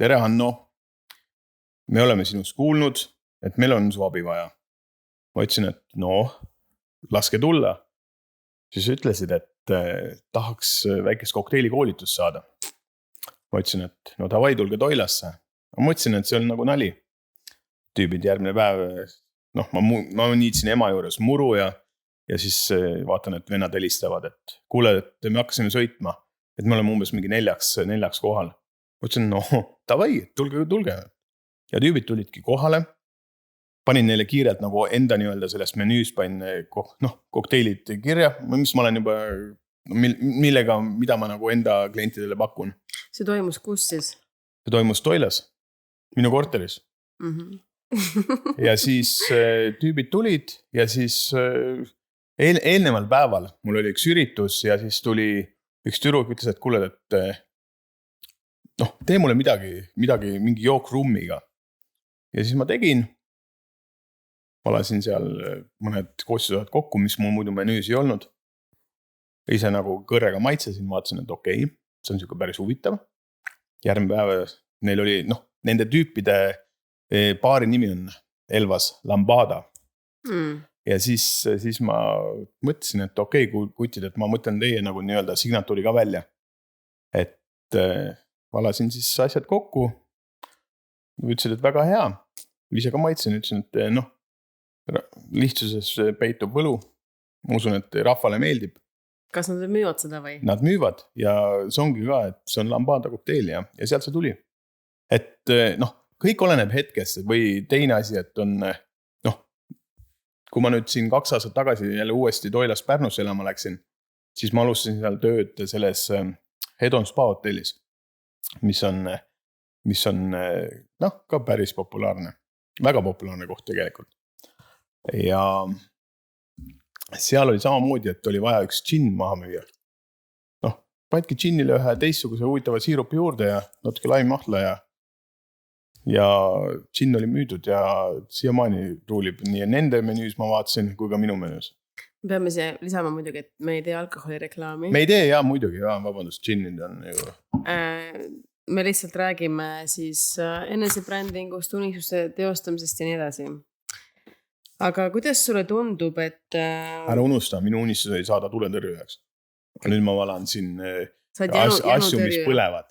tere Hanno, me oleme sinust kuulnud, et meil on su abi vaja. Ma ütlesin, et no, laske tulla. Siis ütlesid, et tahaks väikest kokteilikoolitust saada. Ma ütlesin, et no davai, tulge Toilasse. Ma mõtlesin, et see on nagu nali. Tüübid järgmine päev, ma niitsin ema juures muru ja siis vaatan, et vennad helistavad, et kuule, et me hakkasime sõitma, et me oleme umbes mingi neljaks kohal. Ma ütlesin, no davai, tulge. Ja tüübid tulidki kohale, panin neile kiirelt nagu enda nii-öelda sellest menüüs panin kokteilid kirja, mis ma olen juba, mida ma nagu enda klientidele pakun. See toimus kus siis? See toimus Toilas, minu korteris. Ja siis tüübid tulid ja siis eelneval päeval mul oli üks üritus ja siis tuli üks tüdruk ütles, et kuule, et tee mulle midagi, mingi jookrummiga. Ja siis ma tegin, valasin seal mõned koostisosad kokku, mis mul muidu menüüs ei olnud. Ise nagu kõrrega maitsesin, vaatasin, et okei, see on siuke päris huvitav. Järgmine päev neil oli, nende tüüpide paari nimi on Elvas Lambada. Ja siis ma mõtlesin, et okei, kutid, et ma mõtlen teie nagu nii-öelda signatuuri ka välja. Et valasin siis asjad kokku. Ütlesin, et väga hea. Ise ka maitsin, ütlesin, et lihtsuses peitub võlu. Ma usun, et rahvale meeldib. Kas nad müüvad seda või? Nad müüvad ja see ongi ka, et see on Lambada kokteil ja sealt see tuli. Et kõik oleneb hetkest või teine asi, et on, kui ma nüüd siin 2 aastat tagasi jälle uuesti Toilast Pärnusse elama läksin, siis ma alustasin seal tööd selles Hedon Spa hotellis, mis on ka päris populaarne, väga populaarne koht tegelikult. Ja seal oli samamoodi, et oli vaja üks džinn maha müüa. Paidki džinnile ühe teistsuguse huvitava siirupi juurde ja natuke laimahla ja džinn oli müüdud ja siiamaani ruulib nii nende menüüs ma vaatasin kui ka minu menüüs. Me peame siia lisama muidugi, et me ei tee alkoholireklaami. Me ei tee, muidugi, vabandust, džinnid on ju. Me lihtsalt räägime siis enesebrändingust, unistuste teostamisest ja nii edasi. Aga kuidas sulle tundub, et ära unusta, minu unistus oli saada tuletõrjujaks. Nüüd ma valan siin asju, mis põlevad.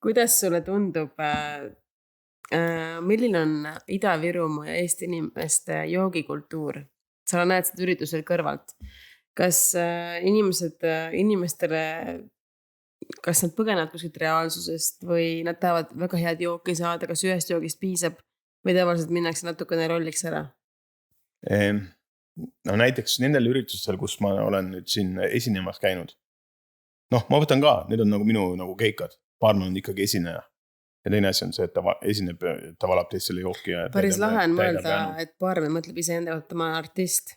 Kuidas sulle tundub, milline on Ida-Virumaa ja Eesti inimeste joogikultuur? Sa näed seda üritusel kõrvalt. Kas inimestele, kas nad põgenevad kuskilt reaalsusest või nad tahavad väga head jooki saada, kas ühest joogist piisab või tavaliselt minnakse natukene rolliks ära? Näiteks nendel üritustel, kus ma olen nüüd siin esinemas käinud. Ma võtan ka, need on nagu minu nagu keikad. Baarman on ikkagi esineja. Ja teine asi on see, et ta esineb, ta valab teistele jooki. Päris lahe on mõelda, et baarman mõtleb ise enda, et ma olen artist.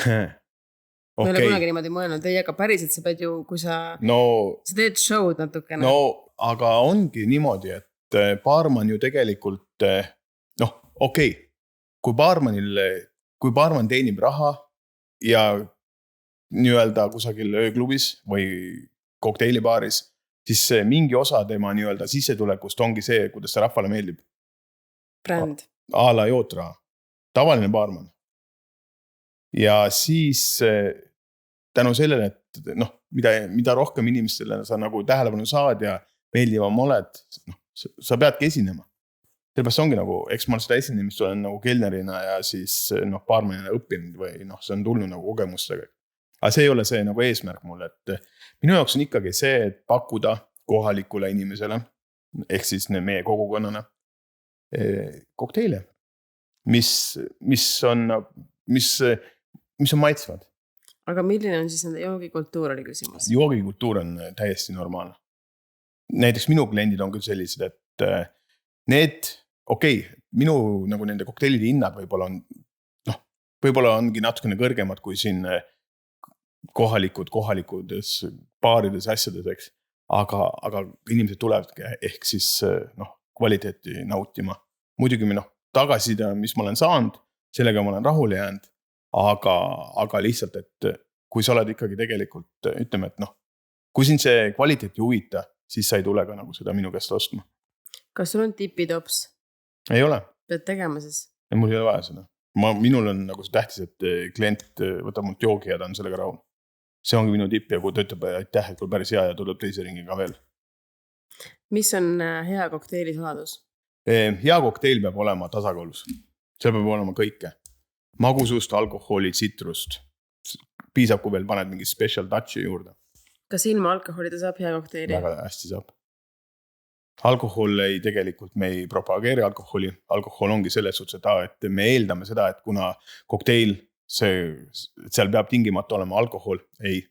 Ma ei ole kunagi niimoodi mõelnud. Ei, aga päriselt sa pead ju, kui sa teed show'd natukene. Aga ongi niimoodi, et baarman ju tegelikult, kui baarman teenib raha ja nii-öelda kusagil ööklubis või kokteilibaaris, siis mingi osa tema nii-öelda sissetulekust ongi see, kuidas ta rahvale meeldib. Bränd. A la jootra. Tavaline baarman. Ja siis tänu sellele, et mida rohkem inimestele sa nagu tähelepanu saad ja meeldivam oled, sa peadki esinema. Sellepärast ongi nagu, eks ma seda esinemist olen nagu kelnerina ja siis baarmanina õppinud või see on tulnud nagu kogemustega. Aga see ei ole see nagu eesmärk mulle, et minu jaoks on ikkagi see, et pakkuda kohalikule inimesele, ehk siis meie kogukonnana, kokteile, mis on maitsvad. Aga milline on siis nende joogikultuur oli küsimus? Joogikultuur on täiesti normaalne. Näiteks minu kliendid on küll sellised, et minu nagu nende kokteilide hinnad võib-olla ongi natukene kõrgemad kui siin kohalikudes baarides asjades, eks. Aga inimesed tulevadki ehk siis kvaliteeti nautima. Muidugi tagasiside, mis ma olen saanud, sellega ma olen rahule jäänud, aga lihtsalt, et kui sa oled ikkagi tegelikult, ütleme, et noh, kui sind see kvaliteet ei huvita, siis sa ei tule ka nagu seda minu käest ostma. Kas sul on tipitops? Ei ole. Pead tegema siis? Ja mul ei ole vaja seda. Minul on nagu see tähtis, et klient võtab mult joogi ja ta on sellega rahul. See ongi minu tipp ja kui ta ütleb, aitäh, et kui päris hea ja tuleb teise ringiga veel. Mis on hea kokteili saladus? Hea kokteil peab olema tasakaalus. See peab olema kõike. Magusust, alkoholi, tsitrust. Piisab, kui veel paned mingi special touch'i juurde. Kas ilma alkoholida saab hea kokteili? Väga hästi saab. Alkohol ei tegelikult, me ei propageeri alkoholi. Alkohol ongi selles suhtes, et me eeldame seda, et kuna kokteil, seal peab tingimata olema alkohol. Ei,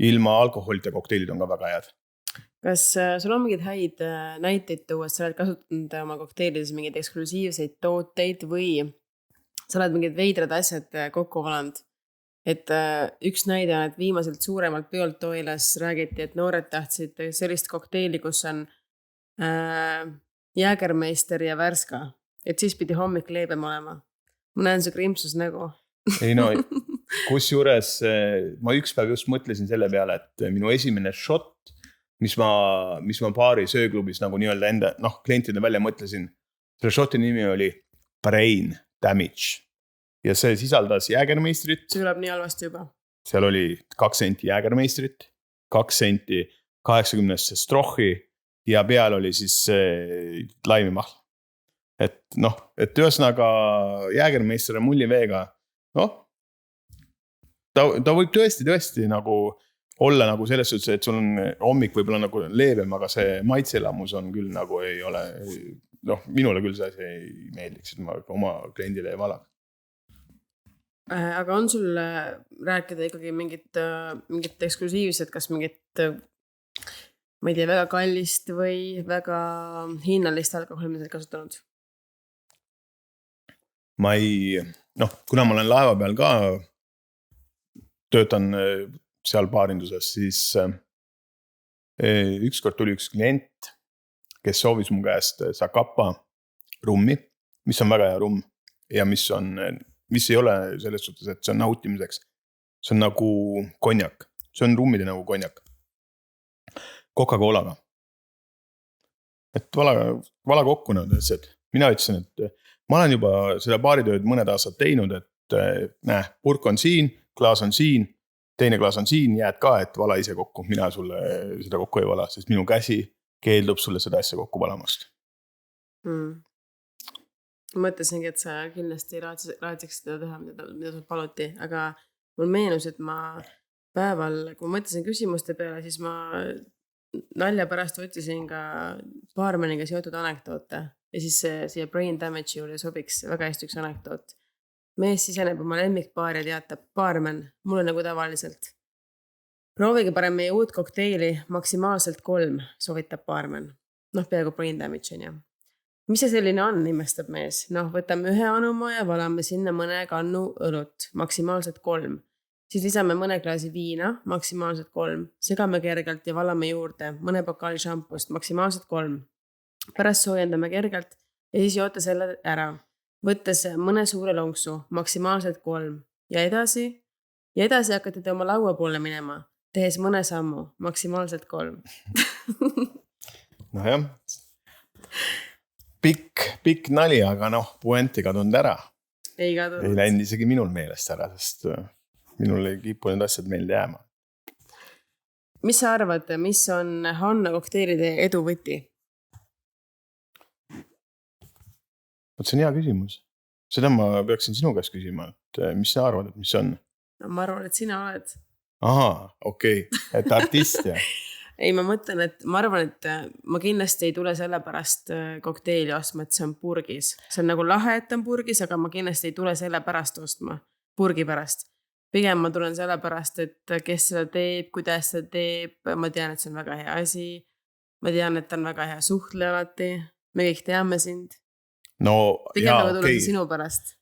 ilma alkoholita kokteilid on ka väga head. Kas sul on mingid häid näiteid tuua, et sa oled kasutanud oma kokteilides mingeid eksklusiivseid tooteid või sa oled mingid veidrad asjad kokku valanud? Et üks näide on, et viimaselt suuremalt peolt Toilas räägiti, et noored tahtsid sellist kokteili, kus on Jägermeister ja Värska. Et siis pidi hommik leebem olema. Ma näen su krimpsus nägu. Ei no, kus juures ma üks päev just mõtlesin selle peale, et minu esimene shot, mis ma baari sööklubis nagu nii-öelda enda klientide välja mõtlesin. Selle shoti nimi oli Brain Damage. Ja see sisaldas Jägermeistrit. See tuleb nii halvasti juba. Seal oli 2 senti Jägermeistrit, 2 senti 80 strohhi ja peal oli siis laimimahl. Et et ühesõnaga Jägermeister mulliveega, ta võib tõesti nagu olla nagu selles suhtes, et sul on hommik võib-olla nagu leebem, aga see maitselamus on küll nagu ei ole, minule küll see ei meeldiks, et ma oma kliendile ei vala. Aga on sul rääkida ikkagi mingit eksklusiivset, kas mingit, ma ei tea, väga kallist või väga hinnalist alkoholi, mida sa kasutanud? Ma kuna ma olen laeva peal ka, töötan seal baarinduses, siis ükskord tuli üks klient, kes soovis mu käest Zacapa rummi, mis on väga hea rumm ja mis ei ole selles suhtes, et see on nautimiseks. See on nagu konjak. See on rummide nagu konjak. Coca-Colaga. Et vala kokku need asjad. Mina ütlesin, et ma olen juba seda baaritööd mõned aastad teinud, et purk on siin, klaas on siin, teine klaas on siin, jääd ka, et vala ise kokku. Mina sulle seda kokku ei vala, sest minu käsi keeldub sulle seda asja kokku valamast. Mõtlesingi, et sa kindlasti raatsiks seda teha, mida sul paluti, aga mul meenus, et ma päeval, kui ma mõtlesin küsimuste peale, siis ma nalja pärast võttisin ka baarmeniga seotud anekdoote ja siis siia Brain Damage juurde sobiks väga hästi üks anekdoot. Mees siseneb oma lemmikbaari ja teatab, baarmen, mulle nagu tavaliselt. Proovige parem meie uut kokteili, maksimaalselt 3, soovitab baarmen. Peaaegu Brain Damage on ju. Mis see selline on, imestab mees? Võtame 1 anuma ja valame sinna mõne kannu õlut, maksimaalselt 3. Siis lisame mõne klaasi viina, maksimaalselt 3. Segame kergelt ja valame juurde mõne pokaali šampust, maksimaalselt 3. Pärast soojendame kergelt ja siis joote selle ära. Võttes mõne suure lonksu, maksimaalselt 3. Ja edasi hakkate te oma laua poole minema, tehes mõne sammu, maksimaalselt 3. Jah. Pikk nali, aga puent ei kadunud ära. Ei kadunud. Ei läinud isegi minul meelest ära, sest minul ei kipu need asjad meelde jääma. Mis sa arvad, mis on Hanna kokteilide edu võti? See on hea küsimus. Seda ma peaksin sinu käest küsima, et mis sa arvad, et mis on? Ma arvan, et sina oled. Aha, okei. Et artist ja. Ei, ma mõtlen, et ma arvan, et ma kindlasti ei tule selle pärast kokteili ostma, et see on purgis. See on nagu lahe, et on purgis, aga ma kindlasti ei tule selle pärast ostma, purgi pärast. Pigem ma tulen selle pärast, et kes seda teeb, kuidas seda teeb. Ma tean, et see on väga hea asi. Ma tean, et on väga hea suhtle alati. Me kõik teame sind. Pigem nagu tulen sinu pärast.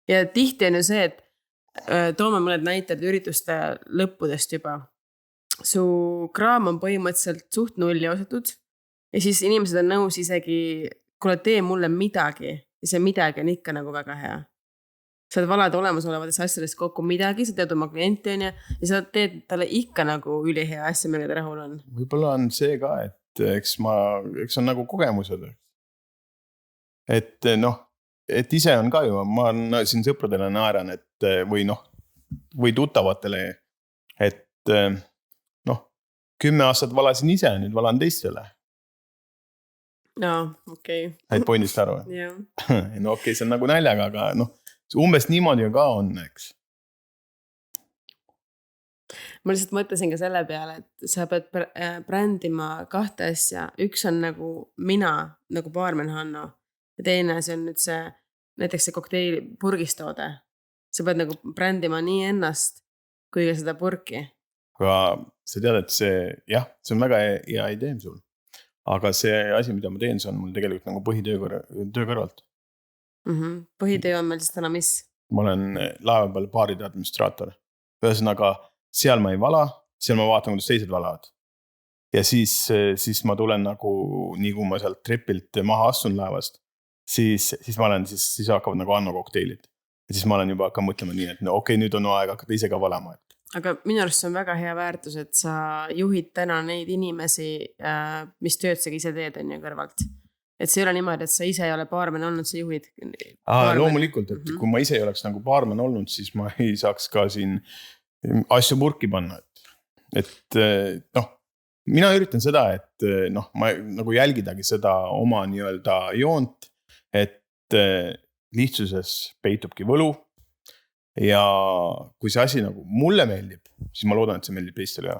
Ja tihti on ju see, et toome mõned näited ürituste lõppudest juba. Su kraam on põhimõtteliselt suht nulli osatud ja siis inimesed on nõus isegi, kuule tee mulle midagi ja see midagi on ikka nagu väga hea. sa valad olemasolevatest asjadest kokku midagi, sa tead oma klienti on ja sa teed talle ikka nagu ülihea asja, millega ta rahul on. Võib-olla on see ka, et eks on nagu kogemused. Et noh, et ise on ka ju, ma siin sõpradele naeran, et või tuttavatele, et 10 aastat valasin ise, nüüd valan teistele. Okei. Said pointist aru? Jah. No okei, see on nagu naljaga, aga umbes niimoodi ka on, eks. Ma lihtsalt mõtlesin ka selle peale, et sa pead brändima 2 asja. Üks on nagu mina, nagu baarmen Hanno. Ja teine asi on nüüd näiteks see kokteili purgistoode. Sa pead nagu brändima nii ennast kui ka seda purki. Aga sa tead, et see on väga hea idee sul. Aga see asi, mida ma teen, see on mul tegelikult nagu põhitöö kõrvalt. Põhitöö on meil siis täna mis? Ma olen laeva peal baaride administraator. Ühesõnaga, seal ma ei vala, seal ma vaatan, kuidas teised valavad. Ja siis ma tulen nagu, nii kui ma sealt trepilt maha astun laevast, siis ma olen, siis hakkavad nagu Anno kokteilid. Ja siis ma olen juba hakkan mõtlema nii, et okei, nüüd on aeg hakata ise ka valama. Aga minu arust see on väga hea väärtus, et sa juhid täna neid inimesi, mis tööd sa ise teed on ju kõrvalt. Et see ei ole niimoodi, et sa ise ei ole baarmen olnud, sa juhid. Loomulikult, et kui ma ise ei oleks nagu baarmen olnud, siis ma ei saaks ka siin asju purki panna. Et mina üritan seda, et ma nagu jälgidagi seda oma nii-öelda joont, et lihtsuses peitubki võlu. Ja kui see asi nagu mulle meeldib, siis ma loodan, et see meeldib teistele.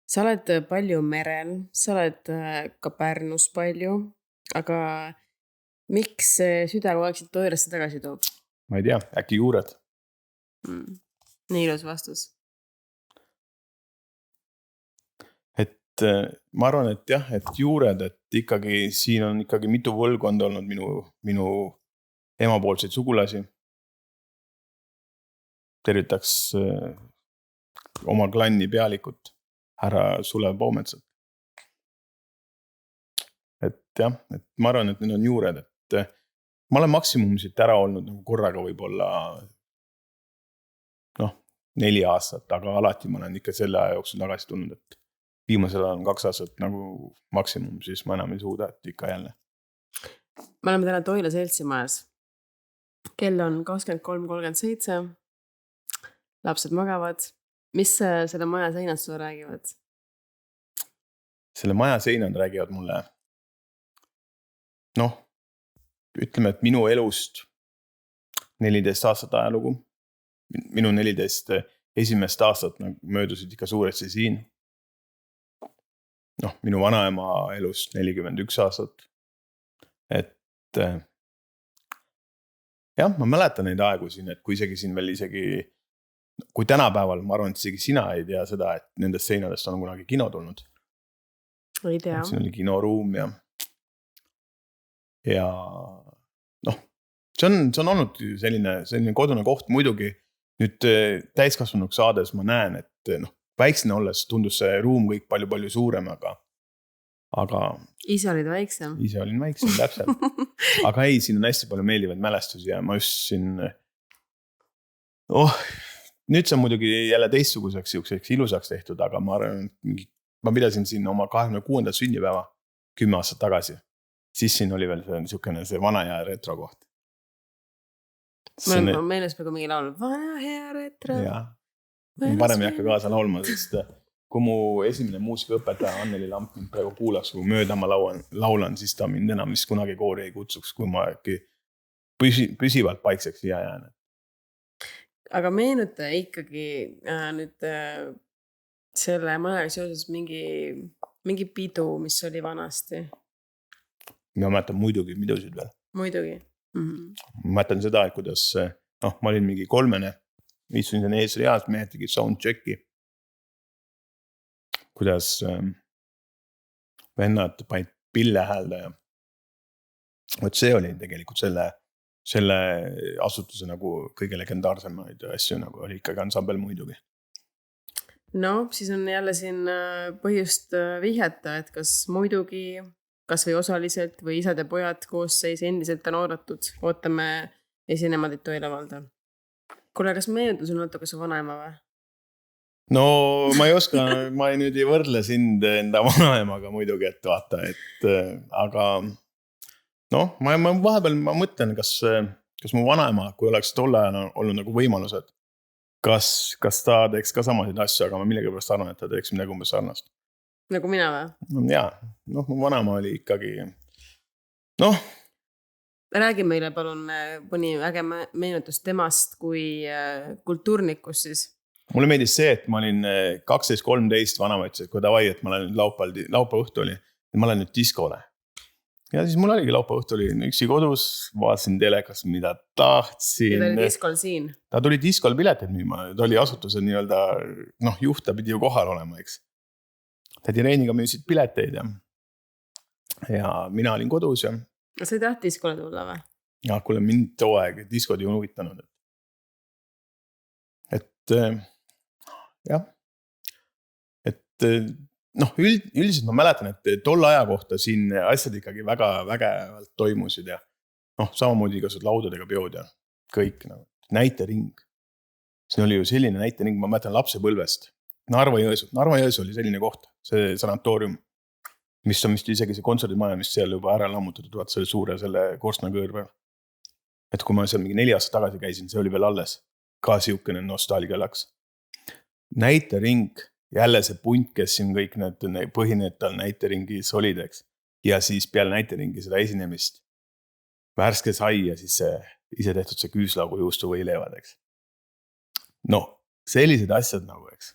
Sa oled palju merel, sa oled ka Pärnus palju, aga miks süda kogu aeg siit Toirasse tagasi toob? Ma ei tea, äkki juured. Nii ilus vastus. Et ma arvan, et jah, et juured, et ikkagi siin on ikkagi mitu võlgkonda olnud minu emapoolseid sugulasi. Tervitaks oma klanni pealikut, härra Sulev Poometsat. Et jah, et ma arvan, et need on juured, et ma olen maksimumsilt ära olnud nagu korraga võib-olla 4 aastat, aga alati ma olen ikka selle aja jooksul tagasi tulnud, et viimasel ajal on 2 aastat nagu maksimum, siis ma enam ei suuda, et ikka jälle. Me oleme täna Toila seltsimajas. Kell on 23:37. Lapsed magavad. Mis selle maja seinad sulle räägivad? Selle maja seinad räägivad mulle, ütleme, et minu elust 14 aastat ajalugu. Minu 14 esimest aastat möödusid ikka suuresti siin. Minu vanaema elust 41 aastat. Et jah, ma mäletan neid aegu siin, et kui isegi siin veel kui tänapäeval, ma arvan, et isegi sina ei tea seda, et nendest seinadest on kunagi kino tulnud. Ei tea. Siin oli kinoruum ja see on olnud selline kodune koht muidugi. Nüüd täiskasvanuks saades ma näen, et väiksena olles tundus see ruum kõik palju suurem, aga ise olid väiksem. Ise olin väiksem, täpselt. Aga ei, siin on hästi palju meeldivaid mälestusi ja ma just siin nüüd see on muidugi jälle teistsuguseks ilusaks tehtud, aga ma arvan, ma pidasin siin oma 26. sünnipäeva 10 aastat tagasi. Siis siin oli veel see vana hea retro koht. Ma meeles peaaegu mingi laul. Vana hea retro. Jah. Parem ei hakka kaasa laulma, sest kui mu esimene muusikaõpetaja Anneli Lamp mind praegu kuulaks, kui mööda ma laulan, siis ta mind enam vist kunagi koori ei kutsuks, kui ma äkki püsivalt paikseks siia jään. Aga meenuta ikkagi nüüd selle majaga seoses mingi pidu, mis oli vanasti. Ma mäletan muidugi pidusid veel. Muidugi. Ma mäletan seda, et kuidas ma olin mingi 3, istusin siin ees reas, mehed tegid soundchecki. Kuidas vennad panid pille häälda ja see oli tegelikult selle asutuse nagu kõige legendaarsemaid asju nagu oli ikkagi ansambel muidugi. Siis on jälle siin põhjust vihjata, et kas muidugi, kas või osaliselt või isad ja pojad koosseis endiselt on oodatud. Ootame esinemadit Toila valda. Kuule, kas meenuta sul natuke su vanaema või? no ma ei oska, ma nüüd ei võrdle sind enda vanaemaga muidugi, et vaata, et aga noh, ma vahepeal ma mõtlen, kas mu vanaema, kui oleks tol ajal olnud nagu võimalused, kas ta teeks ka samasid asju, aga ma millegipärast arvan, et ta teeks midagi umbes sarnast. Nagu mina või? Jaa, noh, mu vanaema oli ikkagi, noh, Räägi meile palun mõni äge meenutus temast kui kultuurnikust siis. mulle meeldis see, et ma olin 12-13, vanaema ütles, et kui davai, et ma olen nüüd laupäeva õhtu oli, et ma olen nüüd diskole. Ja siis mul oligi laupäeva õhtu oli üksi kodus, vaatasin telekas, mida tahtsin. Ja ta oli diskol siin? Ta tuli diskol pileteid müüma, ta oli asutuse nii-öelda, noh, juht, ta pidi ju kohal olema, eks. Tädi Reiniga müüsid pileteid ja mina olin kodus ja sa ei taht diskole tulla või? Ja kuule mind too aeg diskod ju on huvitanud. Et jah, et noh, üldiselt ma mäletan, et tol aja kohta siin asjad ikkagi väga vägevalt toimusid ja noh, samamoodi igasugused laudadega peod ja kõik nagu näitering. Siin oli ju selline näitering, ma mäletan lapsepõlvest. Narva-Jõesuu oli selline koht, see sanatoorium, mis on vist isegi see kontserdimaja, mis seal juba ära lammutatud, vaat selle suure selle korstna kõõrvel. Et kui ma seal mingi 4 aastat tagasi käisin, see oli veel alles. Ka siukene nostalgia laks. Näitering, jälle see punt, kes siin kõik need põhinetal näiteringis olid, eks. Ja siis peale näiteringi seda esinemist värske sai ja siis see ise tehtud see küüslaugu juustu või leevad, eks. No, sellised asjad nagu, eks.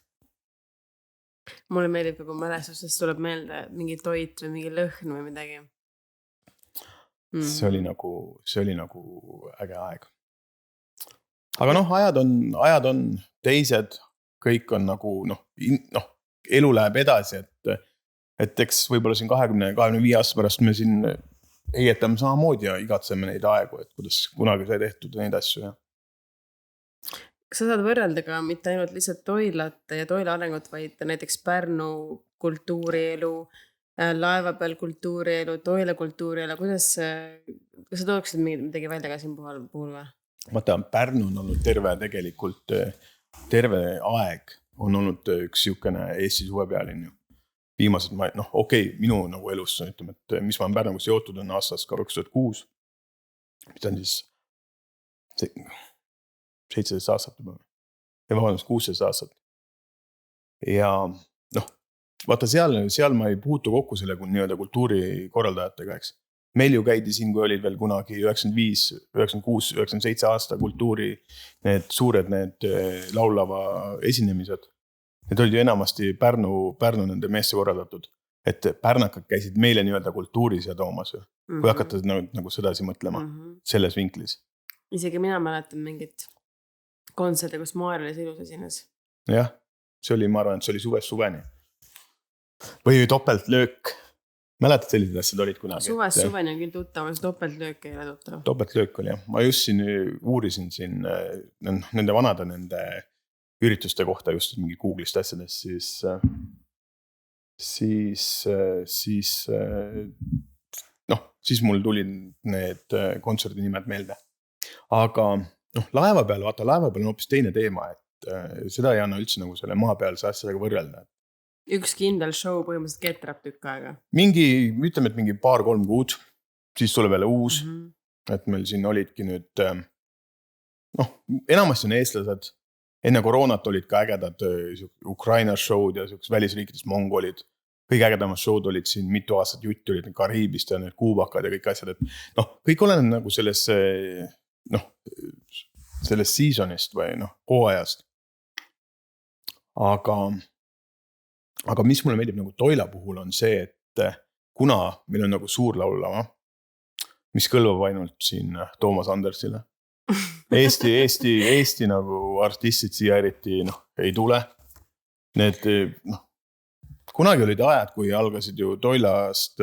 Mulle meeldib, kui mälestusest tuleb meelde mingi toit või mingi lõhn või midagi. See oli nagu äge aeg. Aga noh, ajad on teised, kõik on nagu, elu läheb edasi, et eks võibolla siin 20-25 aasta pärast me siin heietame samamoodi ja igatseme neid aegu, et kuidas kunagi sai tehtud neid asju ja. Sa saad võrrelda ka mitte ainult lihtsalt Toilat ja Toila arengut, vaid näiteks Pärnu kultuurielu, laeva peal kultuurielu, Toila kultuurielu, kas sa tooksid midagi välja ka siin puhul või? Vaata, Pärnu on olnud terve aeg on olnud üks siukene Eesti suvepealinn ju. Viimased, minu nagu elus, ütleme, et mis ma olen Pärnuga seotud on aastast 2006, mis on siis 17 aastat juba. Ja vabandust, 16 aastat. Ja vaata seal ma ei puutu kokku selle nii-öelda kultuurikorraldajatega, eks. Meil ju käidi siin, kui olid veel kunagi 95, 96, 97 aasta kultuuri, need suured laulava esinemised. Need olid ju enamasti Pärnu nende meeste korraldatud. Et pärnakad käisid meile nii-öelda kultuuris ja toomas ju. Kui hakata nagu sedasi mõtlema selles vinklis. Isegi mina mäletan mingit kontserte, kus Maarjalis ilus esines. Jah, see oli, ma arvan, et see oli suveni. Või topeltlöök. Mäletad sellised asjad olid kunagi? Suveni on küll tuttav, aga topeltlöök ei ole tuttav. Topeltlöök oli jah. Ma just siin uurisin siin nende vanade ürituste kohta just mingi Google'ist asjadest, siis mul tulid need kontserdi nimed meelde. Aga laeva peal on hoopis teine teema, et seda ei anna üldse nagu selle maapealse asjadega võrrelda. Üks kindel show põhimõtteliselt ketrab tükk aega. Ütleme, et mingi 2-3 kuud, siis tuleb jälle uus, et meil siin olidki nüüd, enamasti on eestlased, enne koroonat olid ka ägedad Ukraina show'd ja välisriikides mongolid, kõik ägedamad show'd olid siin mitu aastat jutti, olid Kariibist ja need kuubakad ja kõik asjad, et kõik oleneb nagu sellest seasonist või hooajast. Aga mis mulle meeldib nagu Toila puhul on see, et kuna meil on nagu suur laulava, mis kõlvab ainult siin Toomas Andersile. Eesti nagu artistid siia eriti ei tule. Need, kunagi olid ajad, kui algasid ju Toilast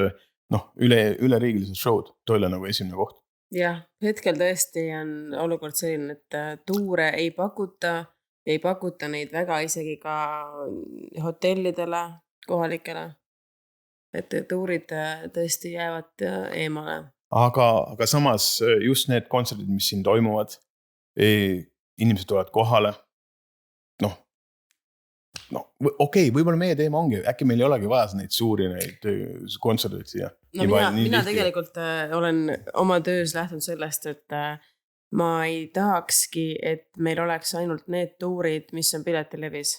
üleriigilised show'd, Toila nagu esimene koht. Jah, hetkel tõesti on olukord selline, et tuure ei pakuta neid väga isegi ka hotellidele, kohalikele. Et tuurid tõesti jäävad eemale. Aga samas just need kontserdid, mis siin toimuvad, inimesed tulevad kohale. Okei, võib-olla meie teema ongi, äkki meil ei olegi vaja neid suuri neid kontserdid siia. No mina tegelikult olen oma töös lähtunud sellest, et ma ei tahakski, et meil oleks ainult need tuurid, mis on piletilevis.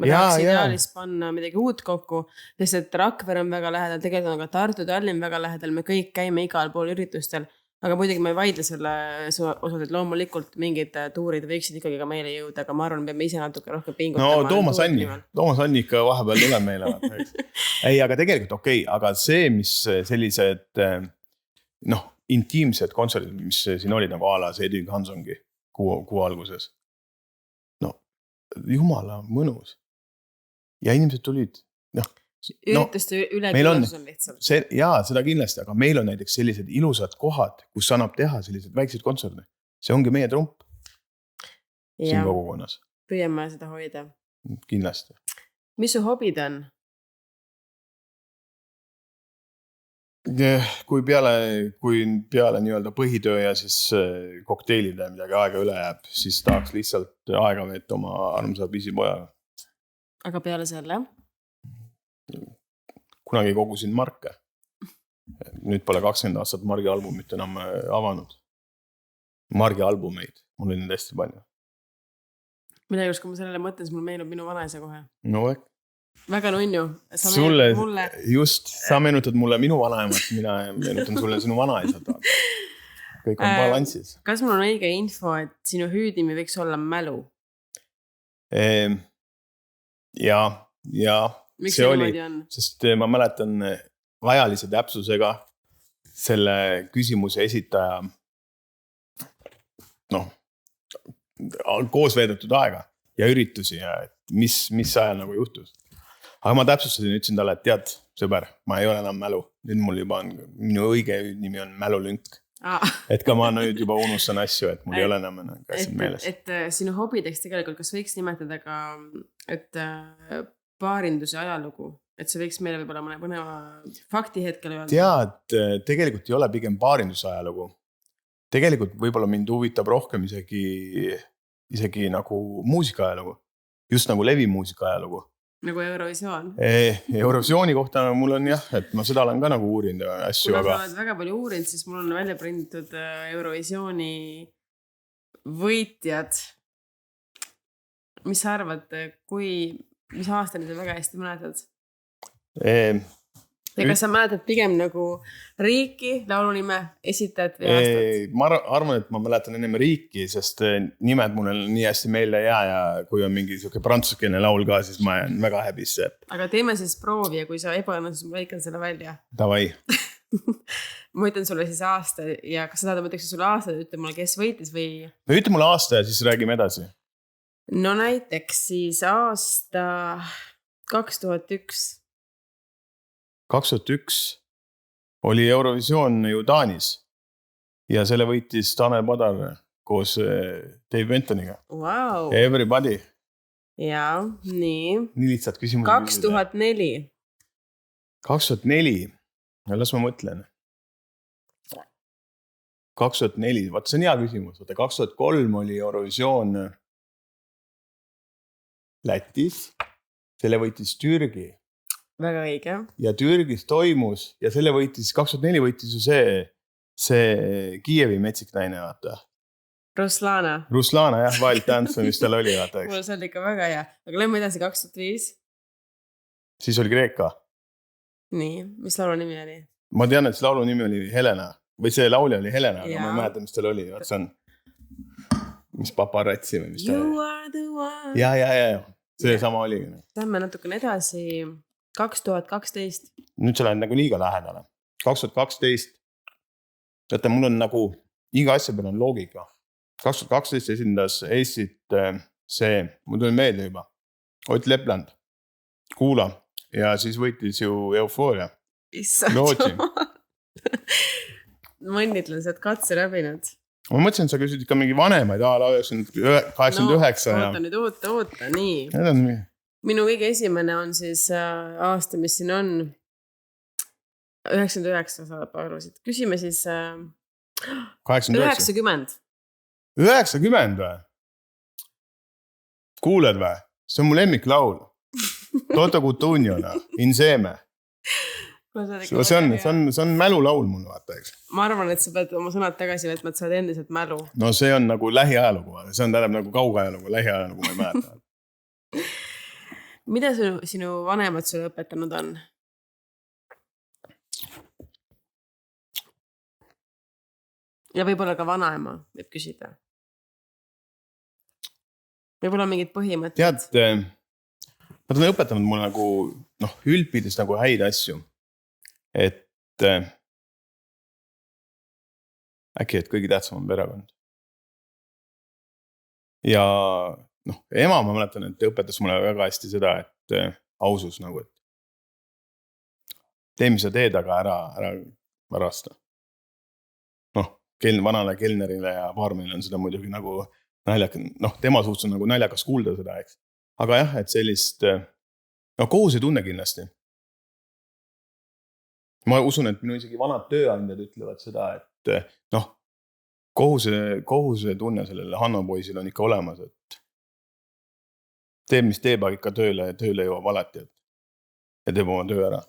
Ma tahaks ideaalis panna midagi uut kokku, sest et Rakvere on väga lähedal, tegelikult on ka Tartu, Tallinn väga lähedal, me kõik käime igal pool üritustel, aga muidugi ma ei vaidle selle osas, et loomulikult mingid tuurid võiksid ikkagi ka meile jõuda, aga ma arvan, peame ise natuke rohkem pingutama. No Toomas Anni ikka vahepeal tuleb meile. Ei, aga tegelikult okei, aga see, mis sellised intiimsed kontserdid, mis siin olid nagu Alas Edwin Hansongi kuu alguses. Jumala mõnus. Ja inimesed tulid. Ürituste üleküllatus on lihtsalt. Seda kindlasti, aga meil on näiteks sellised ilusad kohad, kus annab teha sellised väiksed kontserdid. See ongi meie trump siin kogukonnas. Püüame seda hoida. Kindlasti. Mis su hobid on? Kui peale nii-öelda põhitöö ja siis kokteilide midagi aega üle jääb, siis tahaks lihtsalt aega veeta oma armsa pisipojaga. Aga peale selle? Kunagi kogusin marke. Nüüd pole 20 aastat Margi albumit enam avanud. Margi albumeid, mul oli neid hästi palju. Mille just, kui ma sellele mõtlen, siis mul meenub minu vanaisa kohe. No väga nunnu. Sa meenutad mulle minu vanaemat, mina meenutan sulle sinu vanaisad. Kõik on balanssis. Kas mul on õige info, et sinu hüüdimi võiks olla mälu? Ja miks see oli, on? Sest ma mäletan ajalise täpsusega selle küsimuse esitaja koos veedetud aega ja üritusi ja mis ajal nagu juhtus. Aga ma täpsustasin, ütlesin talle, et tead, sõber, ma ei ole enam mälu. Nüüd mul juba on, minu õige nimi on Mälulünk. Et ka ma nüüd juba unustan asju, et mul ei ole enam asjad meeles. Et sinu hobideks tegelikult, kas võiks nimetada ka, et paarinduse ajalugu, et see võiks meile võib-olla mõne põneva fakti hetkel öelda? Tead, tegelikult ei ole pigem paarinduse ajalugu. Tegelikult võib-olla mind huvitab rohkem isegi nagu muusika ajalugu. Just nagu levimuusika ajalugu. Nagu Eurovisioon. Eurovisiooni kohta mul on et ma seda olen ka nagu uurinud asju. Kuna sa oled väga palju uurinud, siis mul on välja prinditud Eurovisiooni võitjad. Mis sa arvad, mis aastani sa väga hästi mäletad? Ja kas sa mäletad pigem nagu riiki, laulunime, esitajad või aastat? Ma arvan, et ma mäletan ennem riiki, sest nimed mul nii hästi meile ei jää ja kui on mingi prantsuskeelne laul ka, siis ma jään väga häbisse. Aga teeme siis proovi ja kui sa ebaõnnestus, ma lõikan selle välja. Davai. Ma ütlen sulle siis aasta ja kas sa tahad mõtleks sulle aasta, ütle mulle, kes võitis või? No ütle mulle aasta ja siis räägime edasi. No näiteks siis aasta 2001. 2001 oli Eurovisioon ju Taanis ja selle võitis Tanel Padar koos Dave Bentoniga. Wow. Everybody. Jaa, nii. Nii lihtsalt küsimus. 2004. 2004. Ja las ma mõtlen. 2004. Vaat see on hea küsimus. 2003 oli Eurovisioon Lätis. Selle võitis Türgi. Väga õige. Ja Türgis toimus ja selle võitis, 2004 võitis ju see Kiievi metsik naine, vaata. Ruslana, jah, Wild Dance, mis tal oli, vaata. Mul see oli ikka väga hea. Aga lähme edasi 2005. Siis oli Kreeka. Nii, mis laulu nimi oli? Ma tean, et see laulu nimi oli Helena. Või see laulja oli Helena, aga ma ei mäleta, mis tal oli. See on, mis paparatsi või mis ta oli. You are the one. Ja. See sama oli. Lähme natukene edasi. 2012. Nüüd sa lähed nagu liiga lähedale. 2012. Võtta, mul on nagu iga asja peal on loogika. 2012 esindas Eestit see, mul tuli meelde juba, Ott Lepland, Kuula ja siis võitis ju Eufooria. Rootsi. Ma õnnitlen, sa oled katse läbinud. Ma mõtlesin, et sa küsid ikka mingi vanemaid, 89. No, oota, nii. Minu kõige esimene on siis aasta, mis siin on 99 saab arvasid. Küsime siis 90. 90 või? kuuled või? See on mu lemmiklaul. Toto Cutugno, Insieme. See on mälulaul mul, vaata, eks. Ma arvan, et sa pead oma sõnad tagasi võtma, et sa oled endiselt mälu. No see on nagu lähiajalugu, see on tähendab nagu kaugajalugu, lähiajalugu ma ei mäleta. Mida sinu vanemad sulle õpetanud on? Ja võib-olla ka vanaema võib küsida. Võib-olla mingid põhimõtted. Tead, nad on õpetanud mulle nagu, üldpides nagu häid asju. Et äkki, et kõige tähtsam on perekond. Ja ema ma mäletan, et õpetas mulle väga hästi seda, et ausus nagu, et tee, mis sa teed, aga ära varasta. Vanale kelnerile ja baarmenile on seda muidugi nagu tema suhtes on nagu naljakas kuulda seda, eks. Aga jah, et sellist, kohuse tunne kindlasti. Ma usun, et minu isegi vanad tööandjad ütlevad seda, et kohuse tunne sellele Hanno poisil on ikka olemas, et teeb, mis teeb, aga ikka tööle jõuab alati, et teeb oma töö ära.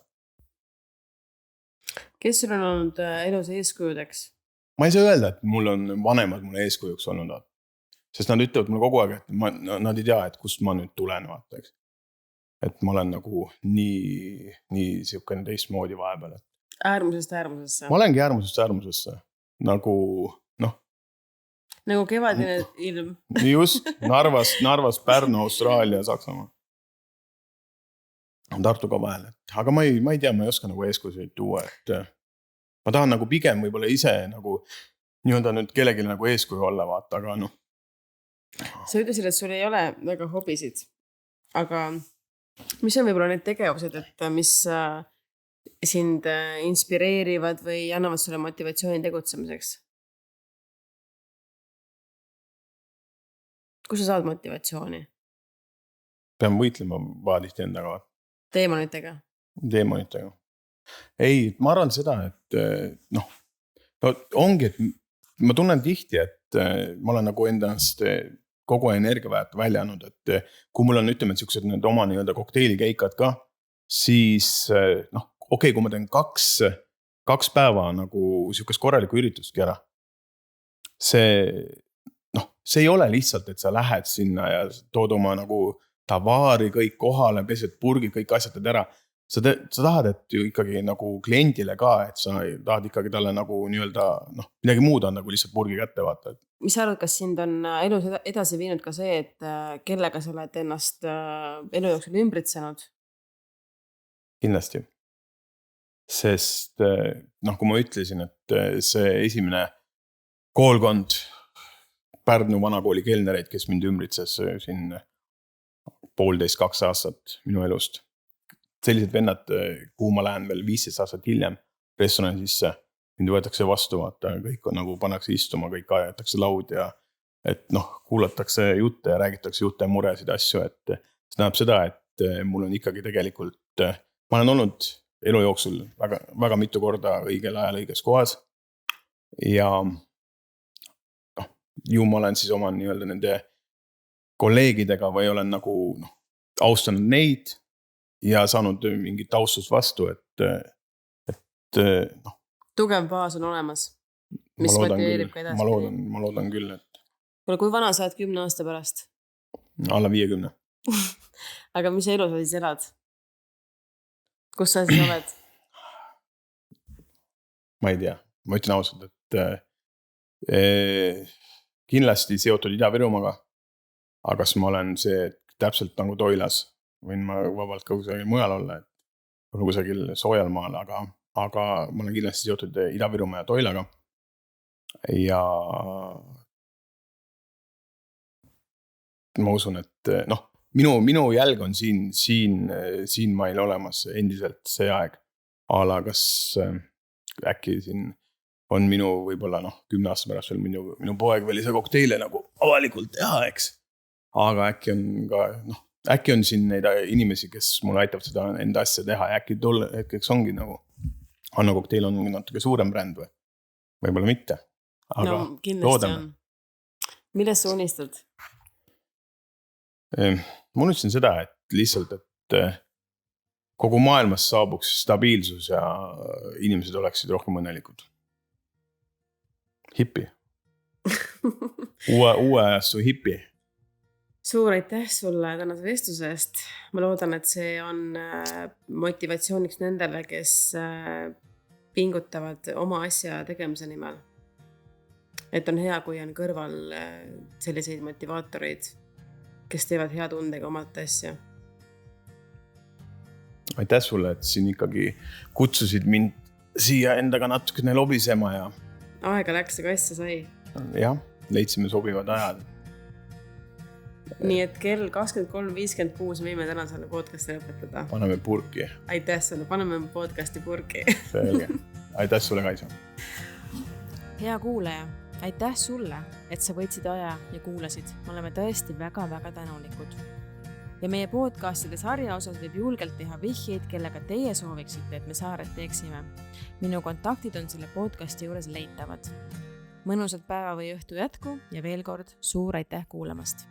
Kes sul on olnud elus eeskujudeks? Ma ei saa öelda, et mul on vanemad mulle eeskujuks olnud, sest nad ütlevad mulle kogu aeg, et nad ei tea, et kust ma nüüd tulen, vaata, eks. Et ma olen nagu nii siukene teistmoodi vahepeal. Äärmusest äärmusesse. Ma olengi äärmusest äärmusesse. Nagu kevadine ilm. Just, Narvas, Pärnu, Austraalia, Saksamaa. Tartu ka vahel. Aga ma ei tea, ma ei oska nagu eeskujusid tuua, et ma tahan nagu pigem võib-olla ise nagu nii-öelda nüüd kellelegi nagu eeskuju olla, vaata, aga Sa ütlesid, et sul ei ole väga hobisid, aga mis on võib-olla need tegevused, et mis sind inspireerivad või annavad sulle motivatsiooni tegutsemiseks? Kus sa saad motivatsiooni? Pean võitlema vaadihti endaga. Teemonitega? Teemonitega. Ei, ma arvan seda, et ongi, et ma tunnen tihti, et ma olen nagu endast kogu energiaväärt välja andnud, et kui mul on, ütleme, sellised need oma nii-öelda kokteilikeikad ka, siis kui ma teen kaks päeva nagu siukest korralikku üritustki ära. See ei ole lihtsalt, et sa lähed sinna ja tood oma nagu tavaari kõik kohale, pesed purgid, kõik asjad ära. Sa tahad, et ju ikkagi nagu kliendile ka, et sa tahad ikkagi talle nagu nii-öelda, midagi muud on nagu lihtsalt purgi kätte vaata. Mis sa arvad, kas sind on elus edasi viinud ka see, et kellega sa oled ennast elu jooksul ümbritsenud? Kindlasti. Sest, kui ma ütlesin, et see esimene koolkond Pärnu vanakooli kelnereid, kes mind ümbritses siin 1,5–2 aastat minu elust. Sellised vennad, kuhu ma lähen veel 15 aastat hiljem restorani sisse, mind võetakse vastu, vaata, kõik on nagu pannakse istuma, kõik ajatakse laud ja et kuulatakse jutte ja räägitakse jutte muresid asju, et see näeb seda, et mul on ikkagi tegelikult, ma olen olnud elu jooksul väga, väga mitu korda õigel ajal õiges kohas ja ju ma olen siis oma nii-öelda nende kolleegidega või olen nagu austanud neid ja saanud mingit austust vastu, et tugev baas on olemas, mis motiveerib ka edasi. Ma loodan küll, et kui vana sa oled 10 aasta pärast? Alla 50. Aga mis elu sa siis elad? Kus sa siis oled? Ma ei tea, ma ütlen ausalt, et kindlasti seotud Ida-Virumaaga, aga kas ma olen see täpselt nagu Toilas, võin ma vabalt ka kusagil mujal olla, et kusagil soojal maal, aga ma olen kindlasti seotud Ida-Virumaa ja Toilaga. Ja ma usun, et minu jälg on siin mail olemas endiselt see aeg. Ala, kas äkki siin on minu võib-olla 10 aasta pärast veel minu poeg veel ise kokteile nagu avalikult teha, eks. Aga äkki on siin neid inimesi, kes mulle aitavad seda enda asja teha ja äkki tolle hetkeks ongi nagu Hanno kokteil on natuke suurem bränd või? Võib-olla mitte. Aga kindlasti loodame. On. Millest sa unistad? Ma ütlesin seda, et lihtsalt, et kogu maailmas saabuks stabiilsus ja inimesed oleksid rohkem õnnelikud. Hipi. Uue ajastu hipi. Suur aitäh sulle tänase vestluse eest. Ma loodan, et see on motivatsiooniks nendele, kes pingutavad oma asja tegemise nimel. Et on hea, kui on kõrval selliseid motivaatoreid, kes teevad hea tundega omat asja. Aitäh sulle, et siin ikkagi kutsusid mind siia endaga natukene lobisema ja aega läks, aga asja sai. Jah, leidsime sobivad ajad. Nii et kell 23.56 võime täna selle podcasti lõpetada. Paneme purki. Aitäh sulle, paneme podcasti purki. Selge. Aitäh sulle, Kaisa. Hea kuulaja, aitäh sulle, et sa võtsid aja ja kuulasid. Me oleme tõesti väga-väga tänulikud. Ja meie podcastide sarja osas võib julgelt teha vihjeid, kellega teie sooviksite, et me saared teeksime. Minu kontaktid on selle podcasti juures leitavad. Mõnusat päeva või õhtu jätku ja veel kord suur aitäh kuulamast.